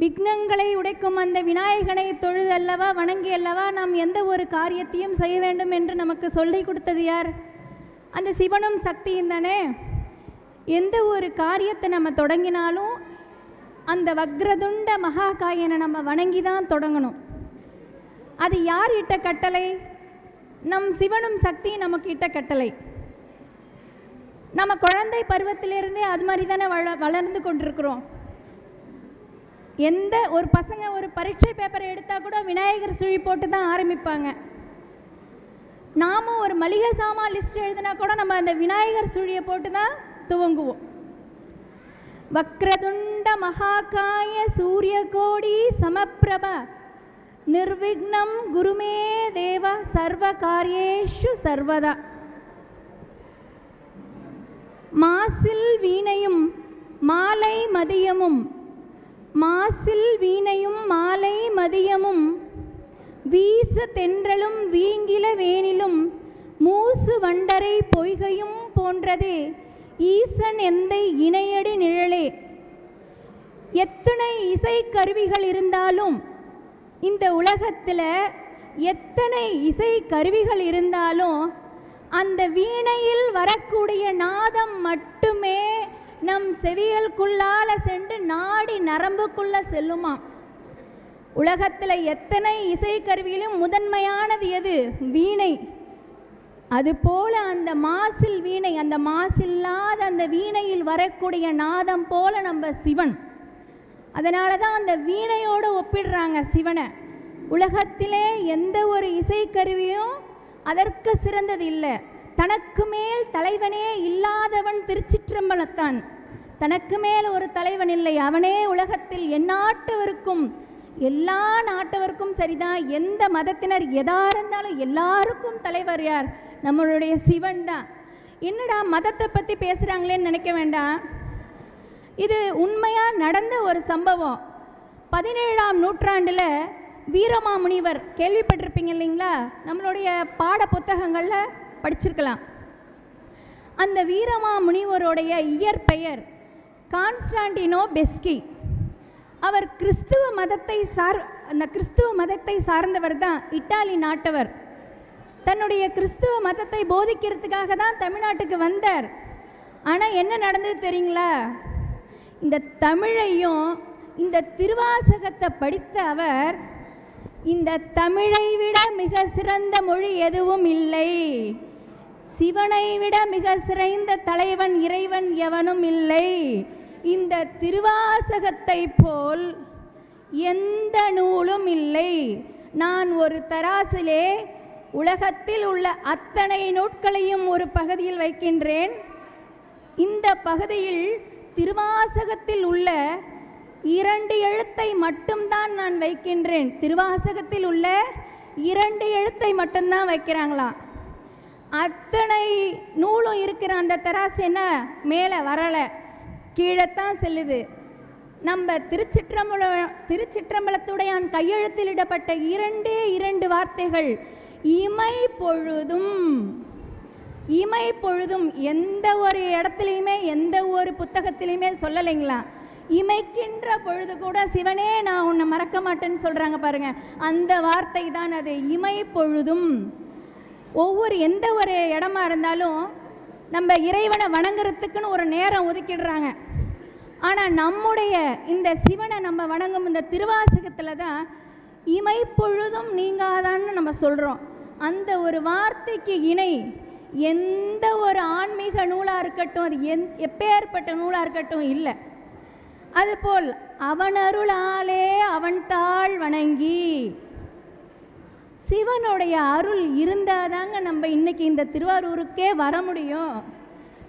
விக்னங்களை உடைக்கும் அந்த விநாயகனை தொழுது அல்லவா வணங்கி அல்லவா நாம் எந்த ஒரு காரியத்தையும் செய்ய வேண்டும் என்று நமக்கு சொல்லி கொடுத்தது யார்? அந்த சிவனும் சக்தியும் தானே. எந்த ஒரு காரியத்தை நம்ம தொடங்கினாலும் அந்த வக்ரதுண்ட மகாகாயனை நம்ம வணங்கி தான் தொடங்கணும். அது யார் இட்ட கட்டளை? நம் சிவனும் சக்தியும் நமக்கு இட்ட கட்டளை. நம்ம குழந்தை பருவத்திலிருந்தே அது மாதிரி தானே வளர்ந்து கொண்டிருக்கிறோம். எந்த ஒரு பசங்க ஒரு பரீட்சை பேப்பரை எடுத்தால் கூட விநாயகர் சுழி போட்டு தான் ஆரம்பிப்பாங்க. நாமும் ஒரு மளிகை சாமான் லிஸ்ட் எழுதினா கூட நம்ம அந்த விநாயகர் சுழியை போட்டு தான் துவங்குவோம். வக்ரதுண்ட மகாகாய சூரிய கோடி சமப்பிரப நிர்விக்னம் குருமே தேவ சர்வ காரியேஷு சர்வதா. மாசில் வீணையும் மாலை மதியமும் மாசில் வீணையும் மாலை மதியமும் வீசு தென்றலும் வீங்கில வேனிலும் மூசு வண்டரை பொய்கையும் போன்றதே ஈசன் எந்தை இணையடி நிழலே. எத்தனை இசை கருவிகள் இருந்தாலும் இந்த உலகத்தில் எத்தனை இசை கருவிகள் இருந்தாலும் அந்த வீணையில் வரக்கூடிய நாதம் மட்டுமே நம் செவிகளுக்குள்ளால சென்று நாடி நரம்புக்குள்ள செல்லுமாம். உலகத்தில் எத்தனை இசை கருவியிலும் முதன்மையானது எது? வீணை. அதுபோல அந்த மாசில் வீணை, அந்த மாசில்லாத அந்த வீணையில் வரக்கூடிய நாதம் போல நம்ம சிவன். அதனால தான் அந்த வீணையோடு ஒப்பிடுறாங்க சிவனை. உலகத்திலே எந்த ஒரு இசைக்கருவியும் அதற்கு சிறந்தது இல்லை. தனக்கு மேல் தலைவனே இல்லாதவன் திருச்சிற்றம்பலத்தான். தனக்கு மேல் ஒரு தலைவன் இல்லை, அவனே உலகத்தில் எந்நாட்டவருக்கும் எல்லா நாட்டவருக்கும் சரிதான், எந்த மதத்தினர் எதா இருந்தாலும் எல்லாருக்கும் தலைவர் யார்? நம்மளுடைய சிவன் தான். என்னடா மதத்தை பற்றி பேசுகிறாங்களேன்னு நினைக்க வேண்டாம். இது உண்மையாக நடந்த ஒரு சம்பவம். 17ஆம் நூற்றாண்டில் வீரமாமுனிவர் கேள்விப்பட்டிருப்பீங்க இல்லைங்களா? நம்மளுடைய பாட புத்தகங்களில் படிச்சிருக்கலாம். அந்த வீரமாமுனிவருடைய இயற்பெயர் கான்ஸ்டான்டினோ பெஸ்கி. அவர் கிறிஸ்துவ மதத்தை சார்ந்தவர் தான், இட்டாலி நாட்டவர். தன்னுடைய கிறிஸ்துவ மதத்தை போதிக்கிறதுக்காக தான் தமிழ்நாட்டுக்கு வந்தார். ஆனால் என்ன நடந்தது தெரியுங்களா? இந்த தமிழையும் இந்த திருவாசகத்தை படித்த அவர், இந்த தமிழை விட மிக சிறந்த மொழி எதுவும் இல்லை, சிவனை விட மிக சிறந்த தலைவன் இறைவன் எவனும் இல்லை, இந்த திருவாசகத்தை போல் எந்த நூலும் இல்லை, நான் ஒரு தராசிலே உலகத்தில் உள்ள அத்தனை நூட்களையும் ஒரு பகுதியில் வைக்கின்றேன், இந்த பகுதியில் திருவாசகத்தில் உள்ள 2 எழுத்தை மட்டும்தான் நான் வைக்கின்றேன். திருவாசகத்தில் உள்ள 2 எழுத்தை மட்டும்தான் வைக்கிறாங்களாம். அத்தனை நூலும் இருக்கிற அந்த தராசு என்ன மேலே வரலை, கீழத்தான் செல்லுது. நம்ம திருச்சிற்றம்பலத்துடையான் கையெழுத்திலிடப்பட்ட 2 வார்த்தைகள் இமை பொழுதும் எந்த ஒரு இடத்துலையுமே எந்த ஒரு புத்தகத்திலையுமே சொல்லலைங்களா? இமைக்கின்ற பொழுது கூட சிவனே நான் உன்னை மறக்க மாட்டேன்னு சொல்கிறாங்க பாருங்க, அந்த வார்த்தை தான் அது, இமை பொழுதும். எந்த ஒரு இடமா இருந்தாலும் நம்ம இறைவனை வணங்குறதுக்குன்னு ஒரு நேரம் ஒதுக்கிடுறாங்க. ஆனால் நம்முடைய இந்த சிவனை நம்ம வணங்கும் இந்த திருவாசகத்தில் தான் இமை பொழுதும் நீங்காதான்னு நம்ம சொல்கிறோம். அந்த ஒரு வார்த்தைக்கு இணை எந்த ஒரு ஆன்மீக நூலாக இருக்கட்டும், அது எப்பேற்பட்ட நூலாக இருக்கட்டும் இல்லை. அதுபோல் அவன் அருளாலே அவன் தாழ் வணங்கி, சிவனுடைய அருள் இருந்தாதாங்க நம்ம இன்னைக்கு இந்த திருவாரூருக்கே வர முடியும்.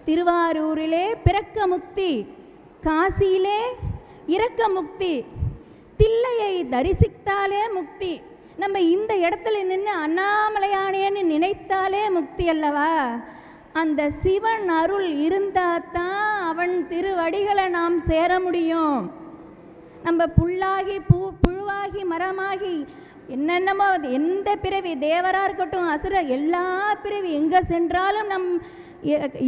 திருவாரூரிலே பிறக்க முக்தி, காசியிலே இறக்க முக்தி, தில்லையை தரிசித்தாலே முக்தி. நம்ம இந்த இடத்துல நின்று அண்ணாமலையானேன்னு நினைத்தாலே முக்தி அல்லவா? அந்த சிவன் அருள் இருந்தால் தான் அவன் திருவடிகளை நாம் சேர முடியும். நம்ம புல்லாகி புழுவாகி மரமாகி என்னென்னமோ எந்த பிறவி, தேவராக இருக்கட்டும் அசுரர், எல்லா பிறவி எங்கே சென்றாலும் நம்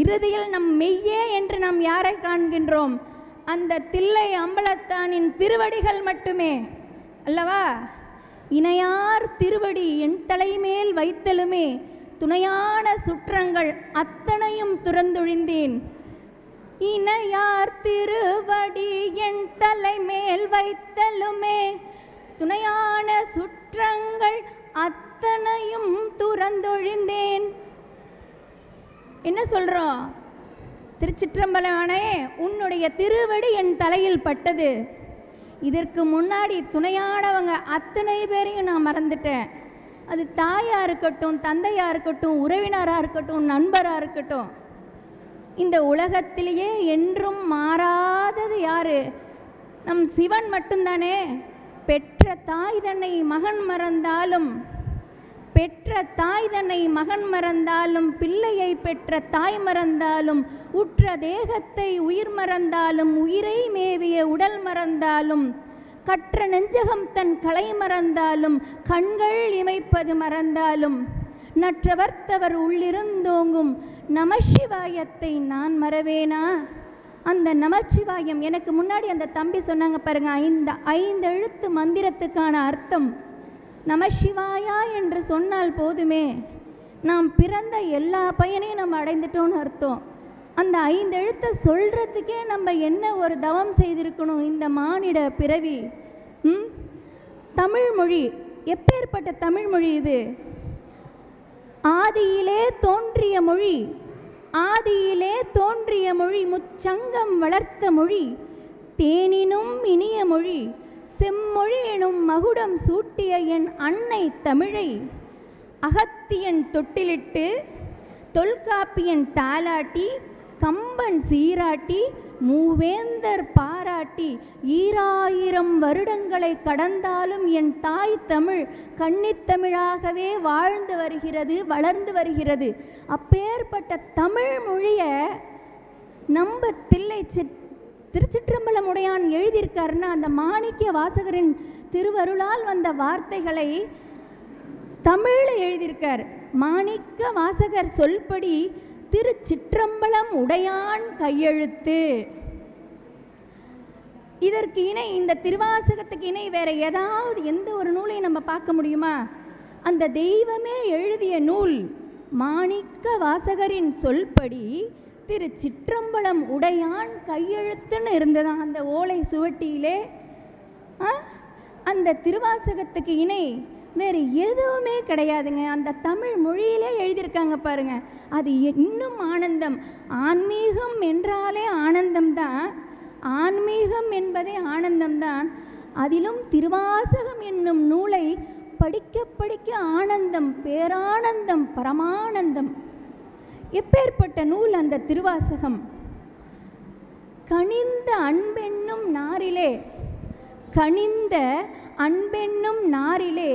இறுதியில் நம் மெய்யே என்று நாம் யாரை காண்கின்றோம்? அந்த தில்லை அம்பலத்தானின் திருவடிகள் மட்டுமே அல்லவா? இணையார் திருவடி என் தலைமேல் வைத்தலுமே, துணையான சுற்றங்கள் அத்தனையும் துறந்தொழிந்தேன். இணையார் திருவடி என் தலைமேல் வைத்தலுமே, துணையான சுற்றங்கள் அத்தனையும் துறந்தொழிந்தேன். என்ன சொல்கிறோம்? திருச்சிற்றம்பலமானே, உன்னுடைய திருவடி என் தலையில் பட்டது. இதற்கு முன்னாடி துணையானவங்க அத்தனை பேரையும் நான் மறந்துட்டேன். அது தாயாக இருக்கட்டும், தந்தையாக இருக்கட்டும், உறவினராக இருக்கட்டும், நண்பராக இருக்கட்டும். இந்த உலகத்திலேயே என்றும் மாறாதது யாரு? நம் சிவன் மட்டும்தானே. பெற்ற தாய் தன்னை மகன் மறந்தாலும், பெற்ற தாய் தன்னை மகன் மறந்தாலும், பிள்ளையை பெற்ற தாய் மறந்தாலும், உற்ற தேகத்தை உயிர் மறந்தாலும், உயிரை மேவிய உடல் மறந்தாலும், கற்ற நெஞ்சகம் தன் கலை மறந்தாலும், கண்கள் இமைப்பது மறந்தாலும், நற்றவர்த்தவர் உள்ளிருந்தோங்கும் நமசிவாயத்தை நான் மறவேனா? அந்த நமச்சிவாயம், எனக்கு முன்னாடி அந்த தம்பி சொன்னாங்க பாருங்க, 5 எழுத்து மந்திரத்துக்கான அர்த்தம். நமசிவாயா என்று சொன்னால் போதுமே, நாம் பிறந்த எல்லா பயனையும் நம்ம அடைந்துட்டோன்னு அர்த்தம். அந்த 5 எழுத்தை சொல்கிறதுக்கே நம்ம என்ன ஒரு தவம் செய்திருக்கணும் இந்த மானிட பிறவி. தமிழ்மொழி எப்பேற்பட்ட தமிழ்மொழி இது! ஆதியிலே தோன்றிய மொழி, ஆதியிலே தோன்றிய மொழி, முச்சங்கம் வளர்த்த மொழி, தேனினும் இனிய மொழி, செம்மொழி எனும் மகுடம் சூட்டிய என் அன்னை தமிழை, அகத்தியன் தொட்டிலிட்டு, தொல்காப்பியன் தாலாட்டி, கம்பன் சீராட்டி, மூவேந்தர் பாராட்டி 2000 வருடங்களை கடந்தாலும் என் தாய் தமிழ் கன்னித்தமிழாகவே வாழ்ந்து வருகிறது, வளர்ந்து வருகிறது. அப்பேற்பட்ட தமிழ் மொழியை நம்ம திருச்சிற்றம்பலம் உடையான் எழுதியிருக்காருன்னா அந்த மாணிக்க வாசகரின் திருவருளால் வந்த வார்த்தைகளை தமிழில் எழுதியிருக்கார். மாணிக்க வாசகர் சொல்படி திருச்சிற்றம்பலம் உடையான் கையெழுத்து. இதற்கு இணை, இந்த திருவாசகத்துக்கு இணை வேற ஏதாவது எந்த ஒரு நூலை நம்ம பார்க்க முடியுமா? அந்த தெய்வமே எழுதிய நூல் மாணிக்க வாசகரின் சொல்படி திருச்சிற்றம்பலம் உடையான் கையெழுத்துன்னு இருந்ததான் அந்த ஓலை சுவட்டியிலே. அந்த திருவாசகத்துக்கு இணை வேறு எதுவுமே கிடையாதுங்க. அந்த தமிழ் மொழியிலே எழுதியிருக்காங்க பாருங்க. அது இன்னும் ஆனந்தம். ஆன்மீகம் என்றாலே ஆனந்தம்தான், ஆன்மீகம் என்பதே ஆனந்தம்தான். அதிலும் திருவாசகம் என்னும் நூலை படிக்க படிக்க ஆனந்தம், பேரானந்தம், பரமானந்தம். எப்பேற்பட்ட நூல் அந்த திருவாசகம்! கனிந்த அன்பென்னும் நாரிலே, கனிந்த அன்பென்னும் நாரிலே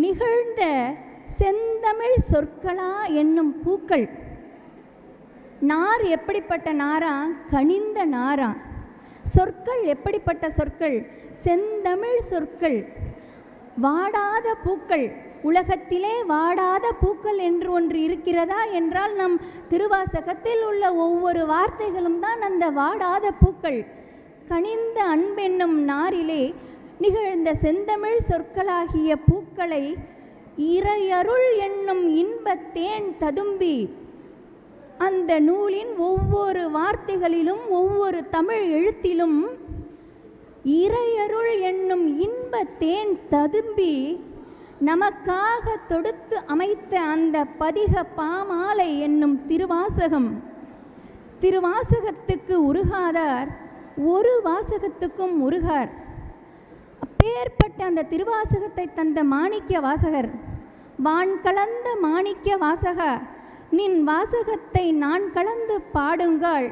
நிகழ்ந்த செந்தமிழ் சொற்களா என்னும் பூக்கள். நார் எப்படிப்பட்ட நாரா? கனிந்த நாரா. சொற்கள் எப்படிப்பட்ட சொற்கள்? செந்தமிழ் சொற்கள். வாடாத பூக்கள். உலகத்திலே வாடாத பூக்கள் என்று ஒன்று இருக்கிறதா என்றால் நம் திருவாசகத்தில் உள்ள ஒவ்வொரு வார்த்தைகளும் தான் அந்த வாடாத பூக்கள். கனிந்த அன்பென்னும் நாரிலே நிகழ்ந்த செந்தமிழ் சொற்களாகிய பூக்களை இறையருள் என்னும் இன்பத்தேன் ததும்பி, அந்த நூலின் ஒவ்வொரு வார்த்தைகளிலும் ஒவ்வொரு தமிழ் எழுத்திலும் இறையருள் என்னும் இன்பத்தேன் ததும்பி நமக்காக தொடுத்து அமைத்த அந்த பதிக பாமாலை என்னும் திருவாசகம். திருவாசகத்துக்கு உருகாதார் ஒரு வாசகத்துக்கும் உருகார். அப்பேற்பட்ட அந்த திருவாசகத்தை தந்த மாணிக்க வாசகர், வான் கலந்த மாணிக்க வாசக நின் வாசகத்தை நான் கலந்து பாடுங்கள்.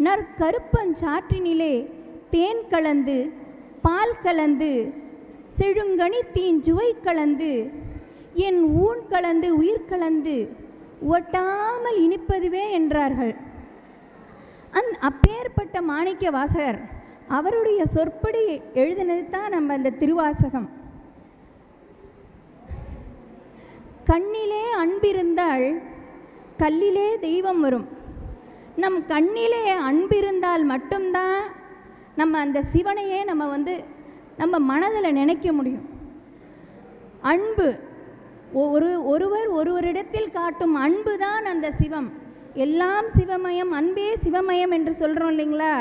நற்கருப்பஞ்சாற்றினிலே தேன் கலந்து பால் கலந்து செழுங்கனி தீஞ்சுவை கலந்து என் ஊன் கலந்து உயிர் கலந்து ஒட்டாமல் இனிப்பதுவே என்றார்கள். அப்பேற்பட்ட மாணிக்க வாசகர் அவருடைய சொற்படி எழுதினது தான் நம்ம அந்த திருவாசகம். கண்ணிலே அன்பிருந்தால் கல்லிலே தெய்வம் வரும். நம் கண்ணிலே அன்பிருந்தால் மட்டும்தான் நம்ம அந்த சிவனையே நம்ம மனதில் நினைக்க முடியும். அன்பு, ஒருவர் ஒருவரிடத்தில் காட்டும் அன்பு தான் அந்த சிவம். எல்லாம் சிவமயம், அன்பே சிவமயம் என்று சொல்கிறோம் இல்லைங்களா?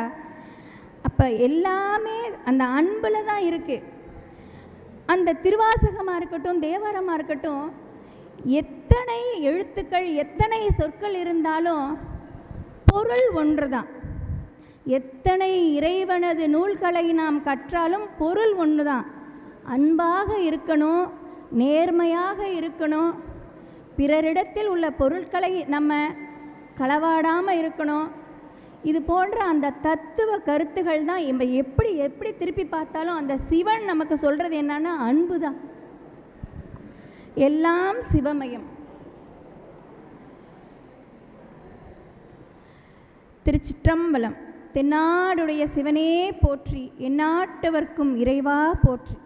அப்போ எல்லாமே அந்த அன்பில் தான் இருக்குது. அந்த திருவாசகமாக இருக்கட்டும், தேவாரமாக இருக்கட்டும், எத்தனை எழுத்துக்கள் எத்தனை சொற்கள் இருந்தாலும் பொருள் ஒன்று தான். எத்தனை இறைவனது நூல்களை நாம் கற்றாலும் பொருள் ஒன்று தான். அன்பாக இருக்கணும், நேர்மையாக இருக்கணும், பிறரிடத்தில் உள்ள பொருட்களை நம்ம களவாடாமல் இருக்கணும். இது போன்ற அந்த தத்துவ கருத்துகள் தான் நம்ம எப்படி திருப்பி பார்த்தாலும் அந்த சிவன் நமக்கு சொல்கிறது என்னன்னா அன்பு தான். எல்லாம் சிவமயம். திருச்சிற்றம்பலம். தென்னாடுடைய சிவனே போற்றி, எந்நாட்டவர்க்கும் இறைவா போற்றி.